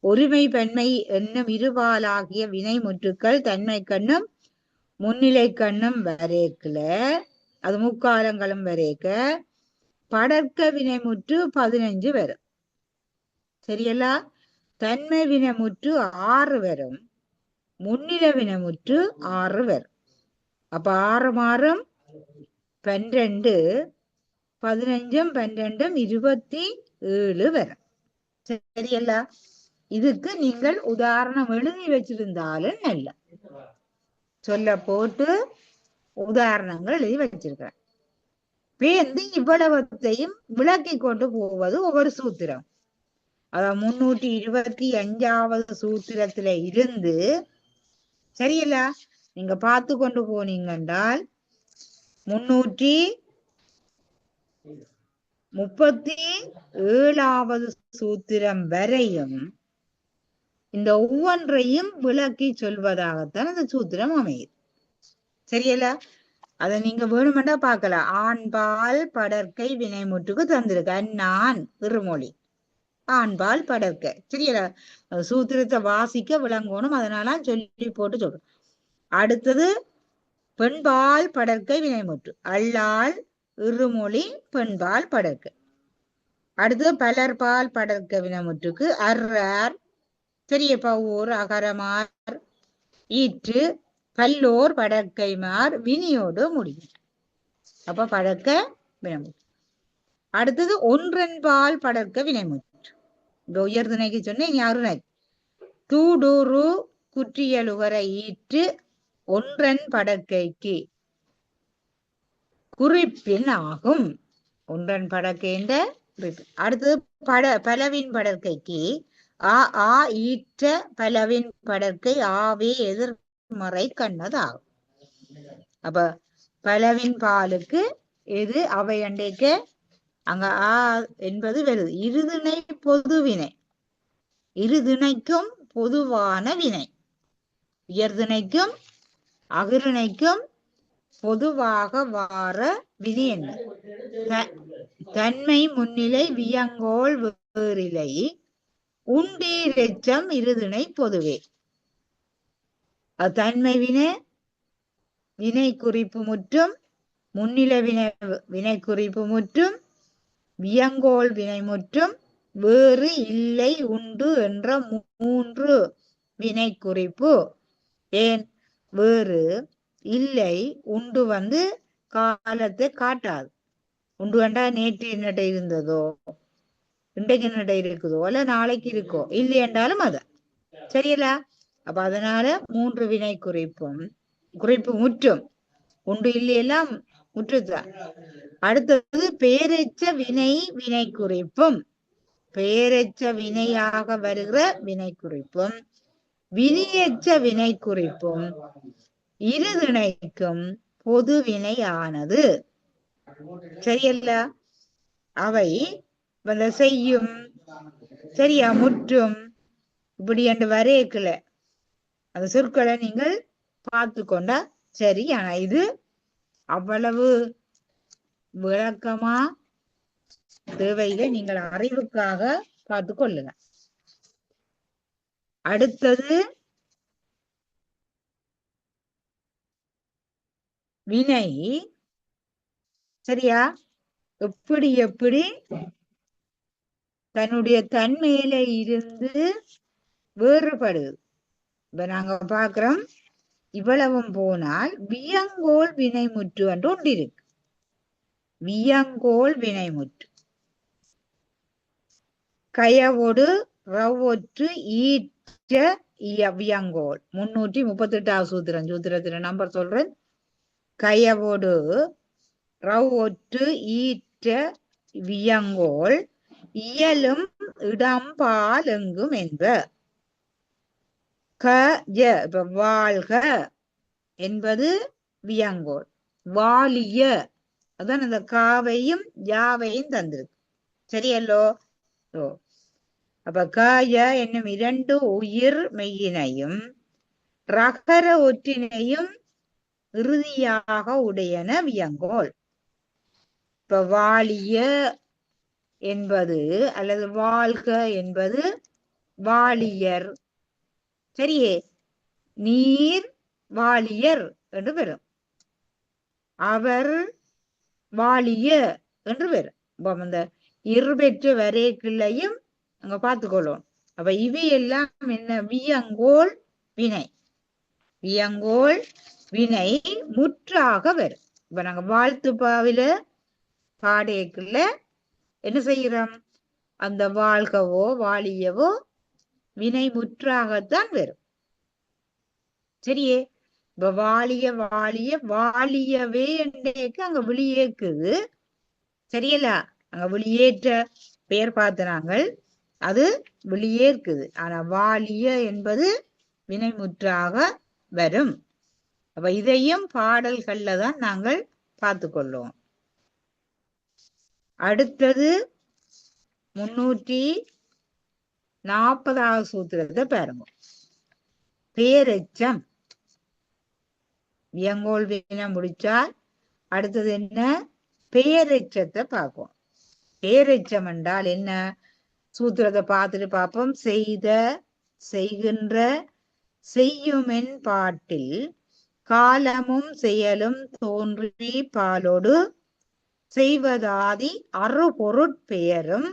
S4: ஒருமை பன்மை என்னும் இருபாலாகிய வினைமுற்றுக்கள் தன்மை கண்ணும் முன்னிலை கண்ணும் வரைக்கல அது முக்காலங்களும் வரைக்க படற்க வினைமுற்று 15 வரும். சரியல்ல? தன்மை வினைமுற்று 6 வரும், முன்னில வினைமுற்று 6 வரும். அப்ப 6 மாறும் 12 15 12 27 வரும். சரியல்ல? இதுக்கு நீங்கள் உதாரணம் எழுதி வச்சிருந்தாலும் நல்ல சொல்ல போட்டு உதாரணங்கள் எழுதி வச்சிருக்கிறேன். பேர்ந்து இவ்வளவத்தையும் விளக்கி கொண்டு போவது ஒவ்வொரு சூத்திரம். அதான் 325வது சூத்திரத்துல இருந்து சரியில்ல நீங்க பார்த்து கொண்டு போனீங்கன்றால் 337வது சூத்திரம் வரையும் இந்த ஒவ்வொன்றையும் விளக்கி சொல்வதாகத்தான் அந்த சூத்திரம் அமையுது. சரியல்ல? அதை நீங்க வேணுமெண்டா பார்க்கலாம். ஆண்பால் படற்கை வினைமுற்றுக்கு தந்திருக்கு அந்நான் இருமொழி ஆண்பால் படற்கை. சரியா? சூத்திரத்தை வாசிக்க விளங்கணும், அதனால சொல்லி போட்டு சொல்றேன். அடுத்தது பெண்பால் படற்கை வினைமுற்று அல்லால் இருமொழி பெண்பால் படற்கை. அடுத்தது பலர்பால் படற்கை வினைமுற்றுக்கு அர்றார் பெரிய பவுர் அகரமார் ஈற்று பல்லோர் படற்கைமார் வினியோடு முடியும். அப்ப படற்க வினைமுற்று. அடுத்தது ஒன்றன்பால் படற்க வினைமுற்று. இந்த உயர்துணைக்கு சொன்னேன் யாருனை தூடூரு குற்றியலுகரை ஈற்று ஒன்றன் படற்கைக்கு குறிப்பின் ஆகும். ஒன்றன் படற்கை என்ற குறிப்பு. அடுத்தது பலவின் படற்கைக்கு ஆ ஈற்ற பலவின் படற்கை ஆவே எதிர்மறை கண்ணதாகும். அப்ப பலவின் பாலுக்கு எது அவை அண்டைக்க அங்க ஆ என்பது வருது. இருதிணை பொது வினை, இருதிணைக்கும் பொதுவான வினை, உயர்திணைக்கும் அகிரிணைக்கும் பொதுவாக வார வினை என்ன? தன்மை முன்னிலை வியங்கோள் வேறிலை உண்டீரெச்சம் இருதிணை பொதுவே. தன்மை வினை குறிப்பு முற்றும் முன்னிலை வினை குறிப்பு முற்றும் வியங்கோள் வினை முற்றும் வேறு இல்லை உண்டு என்ற 3 வினை குறிப்பு. ஏன் வேறு இல்லை உண்டு காலத்தை காட்டாது. உண்டு வேண்டா நேற்று என்னட்ட இருந்ததோ இன்றைக்கு என்னட்ட இருக்குதோ இல்ல நாளைக்கு இருக்கோ இல்லை என்றாலும் அத சரியல. அப்ப அதனால 3 வினை குறிப்பு முற்றும் உண்டு இல்லையெல்லாம் முற்றுத்தான். அடுத்தது பேரெச்ச வினை குறிப்பும் பெயரெச்ச வினையாக வருகிற வினை குறிப்பும் வினையெச்ச வினை குறிப்பும் இருதிணைக்கும் பொது வினையானது. சரியல்ல? அவை செய்யும் சரியா முற்றும் இப்படி என்று வரையக்கல அந்த சொற்களை நீங்கள் பார்த்து கொண்டா சரி. ஆனா இது அவ்வளவு விளக்கமா தேவையில்லை, நீங்கள் அறிவுக்காக பார்த்து கொள்ளுங்க. அடுத்தது வினை. சரியா? எப்படி எப்படி தன்னுடைய தன்மையில இருந்து வேறுபடுது. இப்ப நாங்க பாக்குறோம், இவ்வளவும் போனால் வியங்கோல் வினைமுற்று என்று ஒன்று இருக்கு. வியங்கோல் வினைமுற்று கயவோடு ரவ்வொற்று ஈற்ற வியங்கோல். 338வது சூத்திரத்தின் நம்பர் சொல்றேன். கயவோடு ரவ்வொற்று ஈற்ற வியங்கோல் இயலும் இடம்பால் எங்கும் என்ப. இப்ப வாழ்க என்பது வியங்கோல். வாலிய அதான் அந்த காவையும் யாவையும் தந்திருக்கு. சரியல்லோ? அப்ப காய என்னும் 2 உயிர் மெய்யினையும் ரகர ஒற்றினையும் இறுதியாக உடையன வியங்கோல். இப்ப வாலிய என்பது அல்லது வாழ்க என்பது வாலியர். சரியே? நீர் வாலியர் என்று பெறும். அவர் வாலிய என்று பெறும். இந்த இருபெற்ற வரைக்குள்ளையும் அங்க பார்த்துக்கொள்ளும். அப்ப இவையெல்லாம் என்ன? வியங்கோல் வினை. வியங்கோல் வினை முற்றாக வரும். இப்ப நாங்க வாழ்த்து பாவில பாடைக்குள்ள என்ன செய்யறோம்? அந்த வாழ்கவோ வாலியவோ வினை முற்றாகத்தான் வரும். சரியே? இப்ப வாலிய வாலிய வாலியவே என்றேக்கு அங்க வெளியேக்குது. சரியல? அங்க வெளியேற்ற பெயர் பார்த்தாங்கள், அது வெளியேற்குது. ஆனா வாலிய என்பது வினைமுற்றாக வரும். அப்ப இதையும் பாடல்கள்ல தான் நாங்கள் பார்த்து கொள்ளுவோம். அடுத்தது 340வது சூத்திரத்தை பாருங்க. பேரெச்சம். வியங்கோல் வினை முடிச்சால் அடுத்தது என்ன? பேரெச்சத்தை பார்ப்போம். பேரெச்சம் என்றால் என்ன? சூத்திரத்தை பார்த்துட்டு பார்ப்போம். செய்த செய்கின்ற செய்யுமென் பாட்டில் காலமும் செயலும் தோன்றி பாலோடு செய்வதாதி அறுபொருட்பெயரும்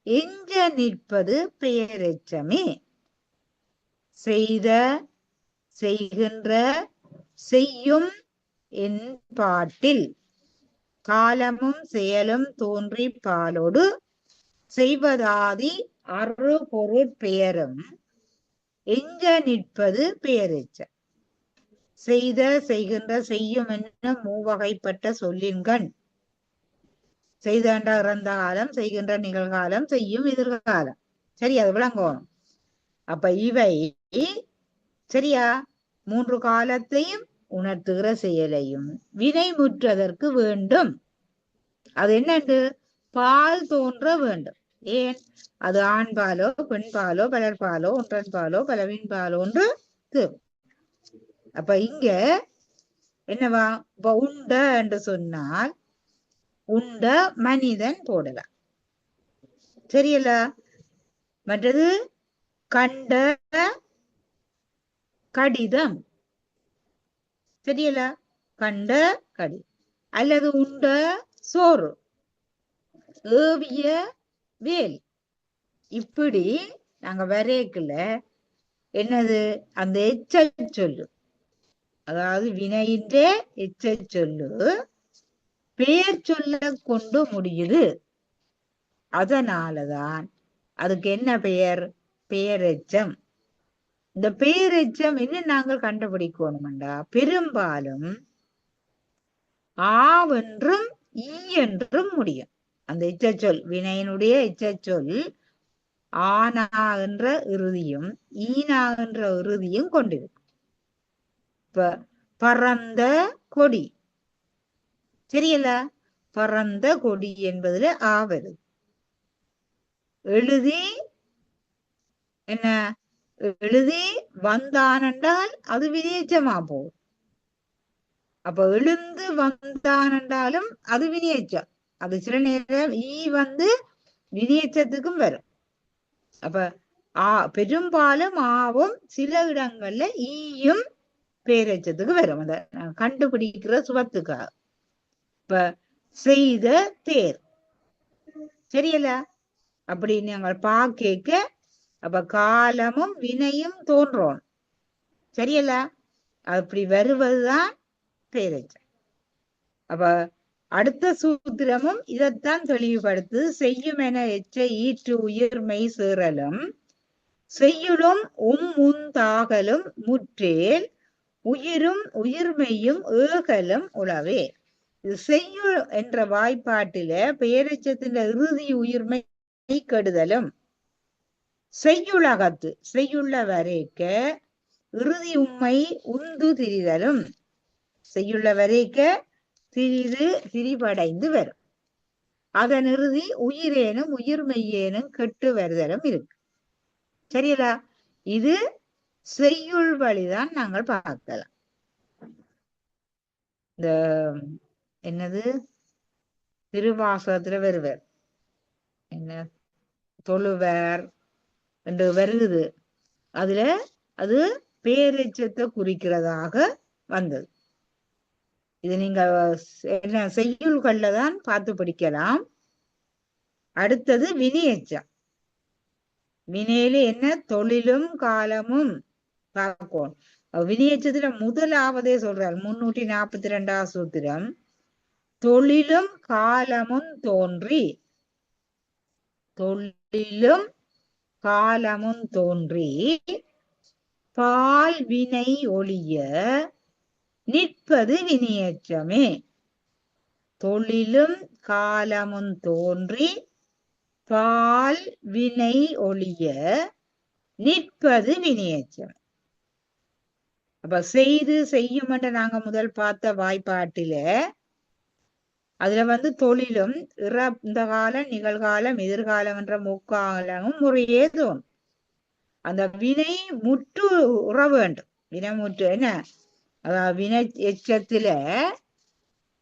S4: எஞ்ச நிற்பது பெயரெச்சமே. செய்த செய்கின்ற செய்யும் என் பாட்டில் காலமும் செயலும் தோன்றி பாலோடு செய்வதாதி அறுபொருட்பெயரும் எஞ்ச நிற்பது பெயரெச்சம். செய்த செய்கின்ற செய்யும் என்ன மூவகைப்பட்ட சொல்லின்கண். செய்த இறந்த காலம், செய்கின்ற நிகழ்காலம், செய்யும் எதிர்காலம். சரி, அது விளங்கணும். அப்ப இவை சரியா 3 காலத்தையும் உணர்த்துகிற செயலையும் வினை முற்றதற்கு வேண்டும். அது என்னண்டு? பால் தோன்ற வேண்டும். ஏன்? அது ஆண்பாலோ பெண்பாலோ பலர்பாலோ ஒன்றன்பாலோ பலவின்பாலோ ஒன்று. அப்ப இங்க என்னவா? இப்ப உண்ட என்று சொன்னால் உண்ட மனிதன் போடலாம். சரியல்ல? மற்றது கண்ட கடிதம். சரியல்ல? கண்ட கடிதம். அல்லது உண்ட சோறு, ஏவிய வேல். இப்படி நாங்க வரைக்குள்ள என்னது? அந்த எச்ச சொல்லு, அதாவது வினையின்ற எச்ச சொல்லு பெயர் சொல்ல கொண்டு முடியுது. அதனாலதான் அதுக்கு என்ன பெயர்? பெயரெச்சம். இந்த பெயரெச்சம் என்ன நாங்கள் கண்டுபிடிக்கணும்டா, பெரும்பாலும் ஆவென்றும் ஈ என்றும் முடியும். அந்த எச்சொல் வினையினுடைய எச்சொல் ஆனா என்ற இறுதியும் ஈனா என்ற இறுதியும் கொண்டிருக்கும். இப்ப பறந்த கொடி. சரியல்ல? பறந்த கொடி என்பதுல ஆவது. எழுதி என்ன? எழுதி வந்தான் என்றால் அது வினையெச்சமா போகும். அப்ப எழுந்து வந்தான் என்றாலும் அது வினையெச்சம். அது சில நேரம் ஈ வந்து வினையெச்சத்துக்கும் வரும். அப்ப பெரும்பாலும் ஆவும், சில இடங்கள்ல ஈயும் பேரெச்சத்துக்கு வரும். அத கண்டுபிடிக்கிற சுபத்துக்காக. இப்ப செய்த தேர் சரியல்ல, அப்படி நாங்கள் பாக்க அப்ப காலமும் வினையும் தோன்றும் சரியல்ல, அப்படி வருவதுதான் பேரெச்சம். அப்ப அடுத்த சூத்திரமும் இதைத்தான் தெளிவுபடுத்து. செய்யும் என எச்ச ஈற்று உயிர்மை சேரலும் செய்யுளும் உந்தாகலும் முற்றேல் உயிரும் உயிர்மையும் ஏகலும் உளவே. இது செய்யுள் என்ற வாய்ப்பாட்டில பெயரெச்சத்தின் இறுதி உயிர்மை கெடுதலும், செய்யுளகத்து செய்யுள்ள வரைக்க இறுதி உண்மை உந்து திரிதலும், செய்யுள்ள வரைக்க திரிபடைந்து வரும். அதன் இறுதி உயிரேனும் உயிர்மெய்யேனும் கெட்டு வருதலும் இருக்கு சரியா. இது செய்யுள் வழிதான் நாங்கள் பார்க்கலாம். இந்த என்னது திருவாசகத்துல வருவர் என்ன தொழுவர் என்று வருகுது, அதுல அது பேரெச்சத்தை குறிக்கிறதாக வந்தது. இது நீங்க என்ன செய்யுள்கள்ல தான் பார்த்து படிக்கலாம். அடுத்தது வினையெச்சம். வினையில என்ன தொழிலும் காலமும் பார்க்கணும். வினையெச்சத்துல முதலாவதே சொல்றார் 342 சூத்திரம். தொழிலும் காலமும் தோன்றி, தொழிலும் காலமும் தோன்றி பால் வினை ஒழிய நிற்பது வினையெச்சமே. தொழிலும் காலமும் தோன்றி பால் வினை ஒழிய நிற்பது வினையெச்சம். அப்ப செய்து செய்யும் என்று நாங்க முதல் பார்த்த வாய்ப்பாட்டில அதுல வந்து தொழிலும் இறந்த காலம் நிகழ்காலம் எதிர்காலம் என்ற முக்காலமும் முறையே தோணும். அந்த வினை முற்று உற வேண்டும். வினை முற்று என்ன, அதாவது வினை எச்சத்துல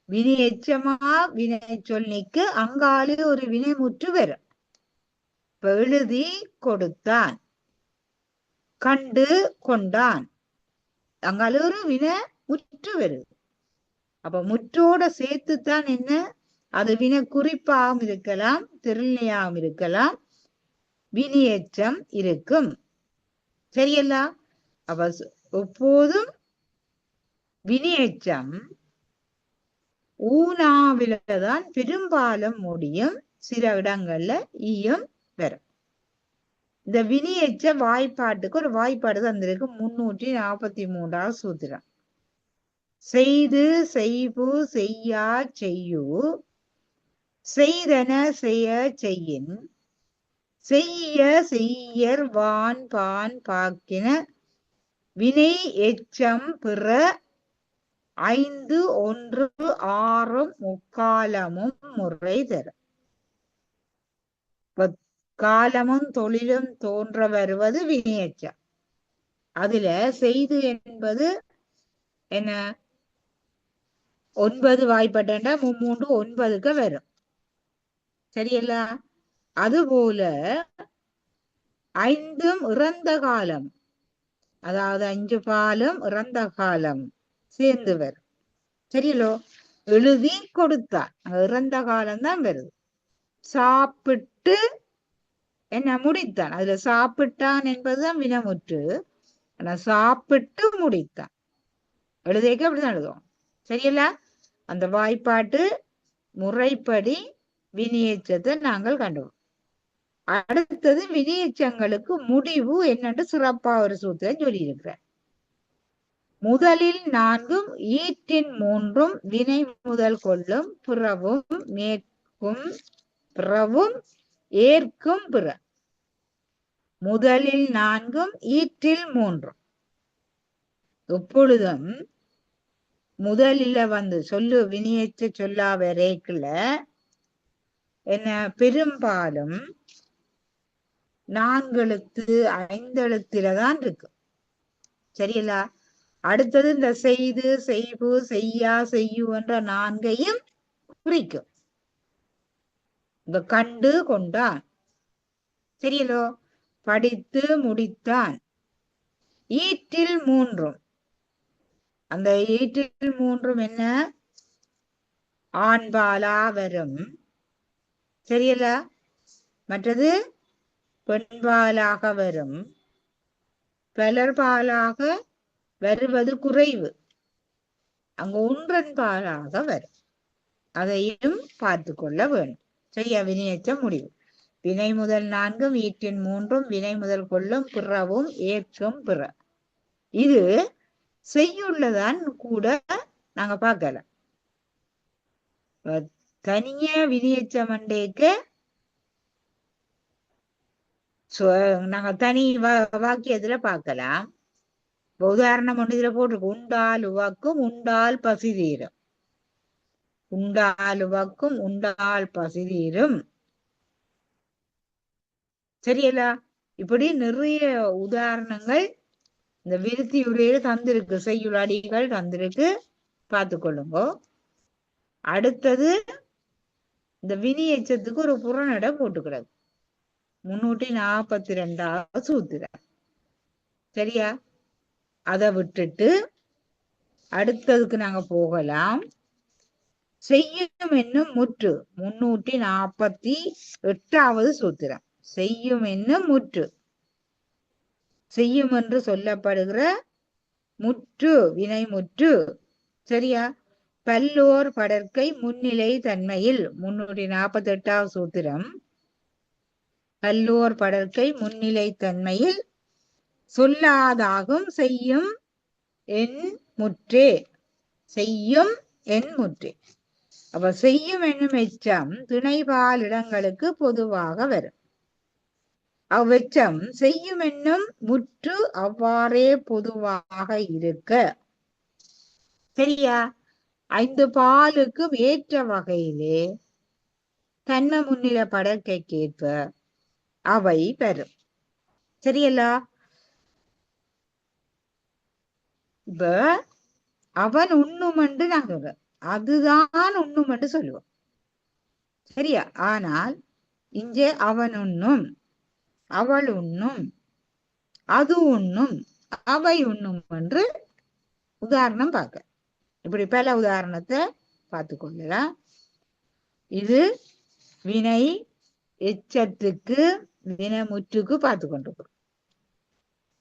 S4: வினை எச்சமா வினை சொல்லிக்கு அங்காலே ஒரு வினை முற்று வரும். இப்ப எழுதி கொடுத்தான், கண்டு கொண்டான், அங்கால ஒரு வினை முற்று வருது. அப்ப முற்றோட சேர்த்துத்தான் என்ன, அது வினை குறிப்பாகவும் இருக்கலாம், திரள்நிலையாகவும் இருக்கலாம், வினையெச்சம் இருக்கும் சரியல்ல. அப்ப எப்போதும் வினையெச்சம் ஊனாவில்தான் பெரும்பாலும் முடியும், சில இடங்கள்ல ஈயும் வரும். இந்த வினையெச்ச வாய்ப்பாட்டுக்கு ஒரு வாய்ப்பாடு தந்திருக்கு 343 சூத்திரம். செய்து செய்பு செய்யா செய்யு செய்தன செய்ய செய்யின் செய்ய செய்யர் வான் பான் பாக்கின வினை எச்சம் பிற 5 1 6 முக்காலமும் முறை தரும். காலமும் தொழிலும் தோன்ற வருவது வினையெச்சம். அதுல செய்து என்பது என்ன, 9 வாய்ப்பட்டா 3 9க்கு வரும் சரியல்ல. அதுபோல 5 இறந்த காலம், அதாவது 5 பாலும் இறந்த காலம் சேர்ந்து வரும் சரியலோ. எழுதி கொடுத்தான், இறந்த காலம் தான் வருது. சாப்பிட்டு என்ன முடித்தான், அதுல சாப்பிட்டான் என்பதுதான் வினமுற்று, ஆனா சாப்பிட்டு முடித்தான் எழுதிக்க அப்படிதான் எழுதுவோம் சரியல்ல. அந்த வாய்ப்பாட்டு முறைப்படி வினையெச்சத்தை நாங்கள் கண்டுவோம். அடுத்தது வினையெச்சங்களுக்கு முடிவு என்னன்னு சிறப்பா ஒரு சூத்திரம் சொல்லி இருக்கிறார். முதலில் 4 ஈற்றின் 3 வினை முதல் கொள்ளும் பிறவும் மேற்கும் பிறவும் ஏற்கும் பிற. முதலில் 4 ஈற்றில் 3. எப்பொழுதும் முதலில வந்து சொல்லு வினையெச்ச சொல்லா வரைக்குல என்ன பெரும்பாலும் 4 எழுத்து 5 எழுத்துலதான் இருக்கு சரியல்ல. அடுத்தது இந்த செய்து செய்பு செய்யா செய்யு என்ற 4ஐயும் குறிக்கும். இங்க கண்டு கொண்டான். சரியலோ? படித்து முடித்தான். ஈற்றில் மூன்றும். அந்த ஈற்றில் மூன்றும் என்ன? ஆண்பாலா வரும். சரியல? மற்றது பெண்பாலாக வரும். பலர்பாலாக வருவது குறைவு. அங்க ஒன்றன் பாலாக வரும். அதையும் பார்த்து கொள்ள வேண்டும். சரியா? வினையற்ற முடிவு. வினை முதல் 4 ஈற்றின் 3 வினை முதல் கொள்ளும் பிறவும் ஏற்கும் பிற. இது செய்யுள்ளதான் கூட நாங்க பார்க்கலாம். தனிய வினையற்ற மண்டேக்கு நாங்க தனி வாக்கியத்துல பார்க்கலாம். உதாரணம் ஒன்று இதுல போட்டிருக்கு. உண்டால் உவக்கும் உண்டால் பசி தீரும். உண்டால் உவக்கும் உண்டால் பசி தீரும். சரியல? இப்படி நிறைய உதாரணங்கள் இந்த விருத்தி உரையில தந்திருக்கு. செய்யுள் அடிகள் தந்திருக்கு, பார்த்து கொள்ளுங்க. அடுத்தது இந்த வினையெச்சத்துக்கு ஒரு புறநடை போட்டுக்கிறது. 342வது சூத்திரம். சரியா? அதை விட்டுட்டு அடுத்ததுக்கு நாங்க போகலாம். செய்யும் என்னும் முற்று 348வது சூத்திரம். செய்யும் என்னும் முற்று. செய்யும் என்று சொல்லப்படுகிற முற்று, வினை முற்று. சரியா? பல்லோர் படற்கை முன்னிலை தன்மையில் 348வது சூத்திரம். பல்லோர் படற்கை முன்னிலை தன்மையில் சொல்லாதாகும் செய்யும் என் முற்றே. செய்யும் என் முற்றே. அப்ப செய்யும் என்னும் எச்சம் திணைபால் இடங்களுக்கு பொதுவாக வரும். அவ்வெச்சம் செய்யும் என்னும் முற்று அவ்வாறே பொதுவாக இருக்க. சரியா? 5 பாலுக்கும் ஏற்ற வகையிலே தன்மை முன்னிலை படற்கைக்கேற்ப அவை பெறும். சரியல்ல? இப்ப அவன் உண்ணும் என்று நாங்க அதுதான் உண்ணும் என்று சொல்லுவோம். சரியா? ஆனால் இங்கே அவன் உண்ணும், அவள் உண்ணும், அது உண்ணும், அவை உண்ணும் என்று உதாரணம் பார்க்க. இப்படி பல உதாரணத்தை பார்த்து கொள்ளலாம். இது வினை எச்சத்துக்கு வினைமுற்றுக்கு பார்த்து கொண்டிருக்கிறோம்.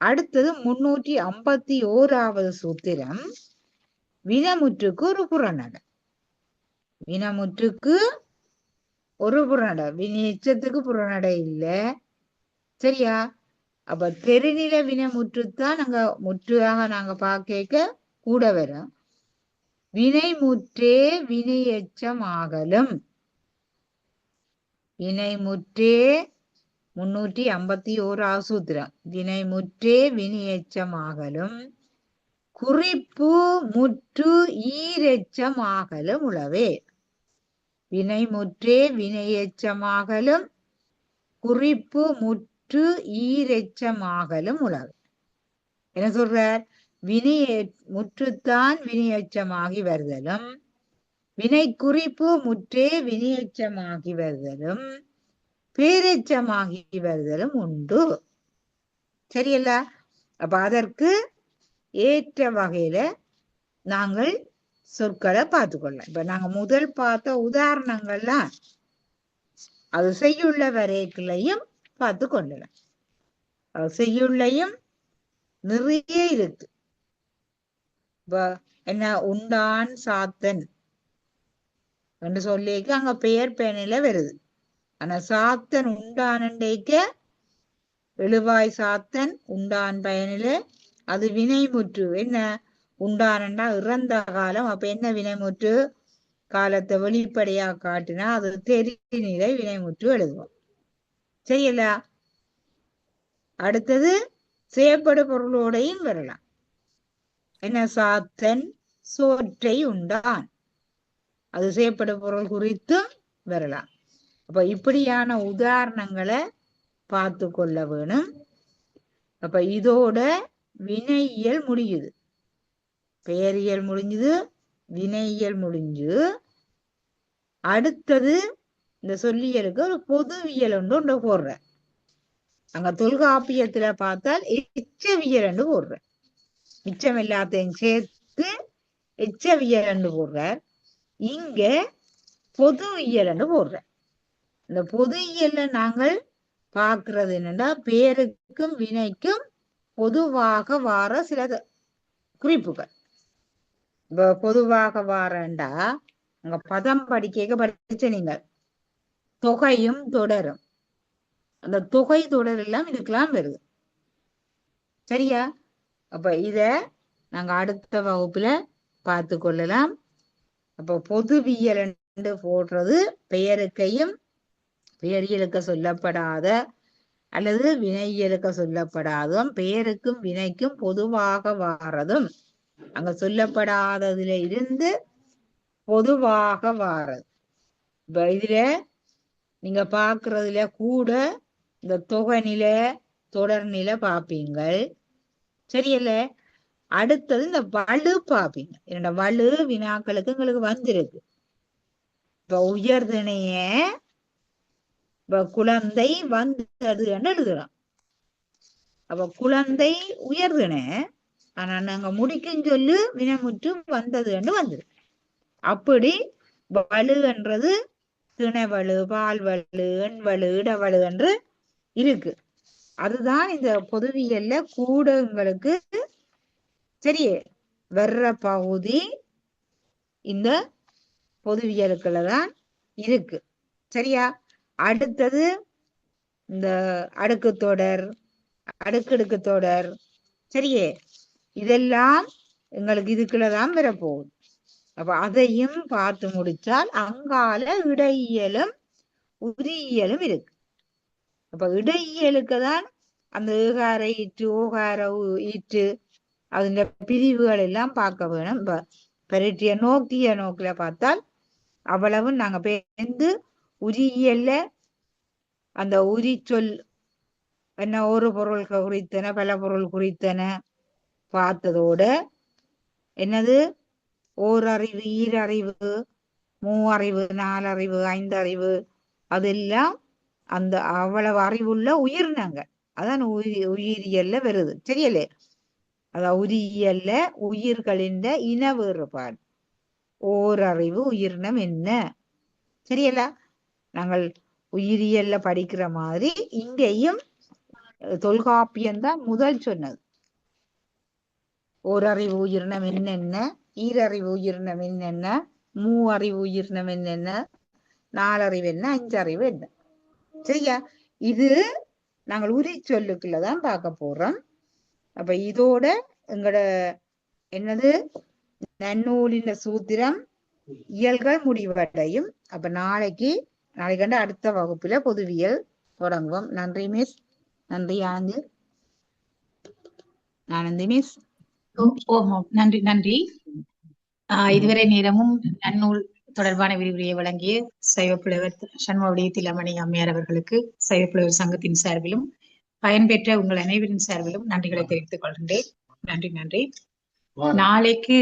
S4: அடுத்தது 351வது சூத்திரம். வினைமுற்றுக்கு ஒரு புறநடை. வினைமுற்றுக்கு ஒரு புறநடை. வினை எச்சத்துக்கு புறநடை இல்லை. சரியா? அப்ப பெருநில வினைமுற்றுத்தான் நாங்க முற்றாக நாங்க பார்க்க கூட வரும். வினை முற்றே வினை எச்சம் ஆகலும். வினை முற்றே 351வது சூத்திரம். வினை முற்றே வினை எச்சம் ஆகலும் குறிப்பு முற்று ஈரெச்சம் ஆகலும் உளவே. வினை முற்றே வினை எச்சமாகலும் குறிப்பு முற்று ஈரெச்சமாகலும் உளவே. என்ன சொல்றார்? வினை முற்றுத்தான் வினையச்சமாகி வருதலும் வினை குறிப்பு முற்றே வினையச்சமாகி வருதலும் பேரெச்சமாகி வருதலும் உண்டு. சரியல்ல? அப்ப அதற்கு ஏற்ற வகையில நாங்கள் சொற்களை பார்த்துக்கொள்ளலாம். இப்ப நாங்க முதல் பார்த்த உதாரணங்கள்லாம் அது செய்யுள்ள வரைகளையும் பார்த்து கொள்ளலாம். செய்யுள்ளையும் நிறைய இருக்கு. என்ன உண்டான் சாத்தன் என்று சொல்லிக்க அங்க பெயர் பேனில வருது. ஆனா சாத்தன் உண்டானண்டைக்க எழுவாய் சாத்தன் உண்டான் பயனில அது வினைமுற்று. என்ன உண்டானண்டா இறந்த காலம். அப்ப என்ன வினைமுற்று? காலத்தை வெளிப்படையா காட்டினா அது தெரிநிலை வினைமுற்று எழுதுவோம். சரியில்ல? அடுத்தது செய்யப்படு பொருளோடையும் வரலாம். என்ன சாத்தன் சோற்றை உண்டான், அது செய்யப்படும் பொருள் குறித்தும் வரலாம். அப்ப இப்படியான உதாரணங்களை பார்த்து கொள்ள வேணும். அப்ப இதோட வினையியல் முடியுது. பெயரியல் முடிஞ்சுது, வினையியல் முடிஞ்சு. அடுத்தது இந்த சொல்லியலுக்கு ஒரு பொதுவியல் ஒன்று போடுற. அங்க தொல்காப்பியத்துல பார்த்தால் எச்சவியல் என்று போடுற. மிச்சம் எல்லாத்தையும் சேர்த்து எச்சவியல் என்று போடுறார். இங்க பொது இயல் என்று போடுற. இந்த பொது இயல்ல நாங்கள் பார்க்கிறது என்னன்னா, பேருக்கும் வினைக்கும் பொதுவாக வார சில குறிப்புகள். இப்ப பொதுவாக வாரண்டா அங்க பதம் படிச்ச நீங்கள் தொகையும் தொடரும். அந்த தொகை தொடர் எல்லாம் இதுக்கெல்லாம் வருது. சரியா? அப்ப இத நாங்க அடுத்த வகுப்புல பார்த்து கொள்ளலாம். அப்ப பொதுவியல் என்று போடுறது பெயருக்கையும் பெயரியலுக்க சொல்லப்படாத அல்லது வினையியலுக்க சொல்லப்படாதும் பெயருக்கும் வினைக்கும் பொதுவாக வாரதும் அங்க சொல்லப்படாததுல இருந்து பொதுவாக வாரது. இப்ப இதுல நீங்க பாக்குறதுல கூட இந்த தொகைநிலை தொடர்நிலை பார்ப்பீங்கள். சரியல்ல? அடுத்தது இந்த வலு பார்ப்பீங்க. என்னோட வலு வினாக்களுக்கு உங்களுக்கு வந்திருக்கு. இப்ப உயர்திணைய இப்ப குழந்தை வந்தது என்று எழுதுறோம். அப்ப குழந்தை உயர்திணை, ஆனா நாங்க முடிக்கும் சொல்லு வினமுற்று வந்தது என்று வந்துருக்கு. அப்படி வலு என்றது திணைவலு, பால்வலு, எண்வலு, இடவலு என்று இருக்கு. அதுதான் இந்த பொதுவியல்ல கூட உங்களுக்கு சரியே வர்ற பகுதி இந்த பொதுவியலுக்குள்ளதான் இருக்கு. சரியா? அடுத்தது இந்த அடுக்கு தொடர், அடுக்கடுக்கு தொடர். சரியே? இதெல்லாம் எங்களுக்கு இதுக்குள்ளதான் வரப்போகுது. அப்ப அதையும் பார்த்து முடிச்சால் அங்கால இடையியலும் உரியியலும் இருக்கு. அப்ப இடையியலுக்கு தான் அந்த ஏகார ஈற்று, ஓகார ஈற்று அதுல பிரிவுகள் எல்லாம் பார்க்க வேணும். பெருட்டிய நோக்கிய நோக்கில பார்த்தால் அவ்வளவு நாங்க பேர்ந்து உரியியல்ல அந்த உரி சொல் என்ன ஒரு பொருள் குறித்தன பல பொருள் குறித்தன பார்த்ததோட என்னது ஓரறிவு, ஈரறிவு, மூவறிவு, நாலறிவு, ஐந்தறிவு அதெல்லாம் அந்த அவ்வளவு அறிவுள்ள உயிரினங்க. அதான் உயிரியல்ல வருது. சரியலே? அதான் உயிரியல்ல உயிர்களின் இன வேறுபாடு. ஓரறிவு உயிரினம் என்ன? சரியல்ல? நாங்கள் உயிரியல்ல படிக்கிற மாதிரி இங்கேயும் தொல்காப்பியம்தான் முதல் சொன்னது. ஓரறிவு உயிரினம் என்னென்ன, ஈரறிவு உயிரினம் என்னென்ன, மூவறிவு உயிரினம் என்னென்ன, நாலறிவு என்ன, அஞ்சறிவு என்ன. சரியா? இது நாங்கள் உரி சொல்லுக்குள்ளதான் பார்க்க போறோம். அப்ப இதோட எங்களோட என்னது நன்னூலின் சூத்திரம் இயல்கள் முடிவடையும். அப்ப நாளைக்கு கண்டு அடுத்த வகுப்புல பொதுவியல் தொடங்குவோம். நன்றி மிஸ். நன்றி ஆனந்தி. ஆனந்தி மிஸ்.
S2: நன்றி நன்றி. இதுவரை நேரமும் நன்னூல் தொடர்பான விரிவுரையை வழங்கிய சைவப்புலவர் சண்முகவடிவு திலமணி அம்மையார் அவர்களுக்கு சைவப்புலவர் சங்கத்தின் சார்பிலும் பயன்பெற்ற உங்கள் அனைவரின் சார்பிலும் நன்றிகளை தெரிவித்துக் கொள்கின்றேன். நன்றி நன்றி. நாளைக்கு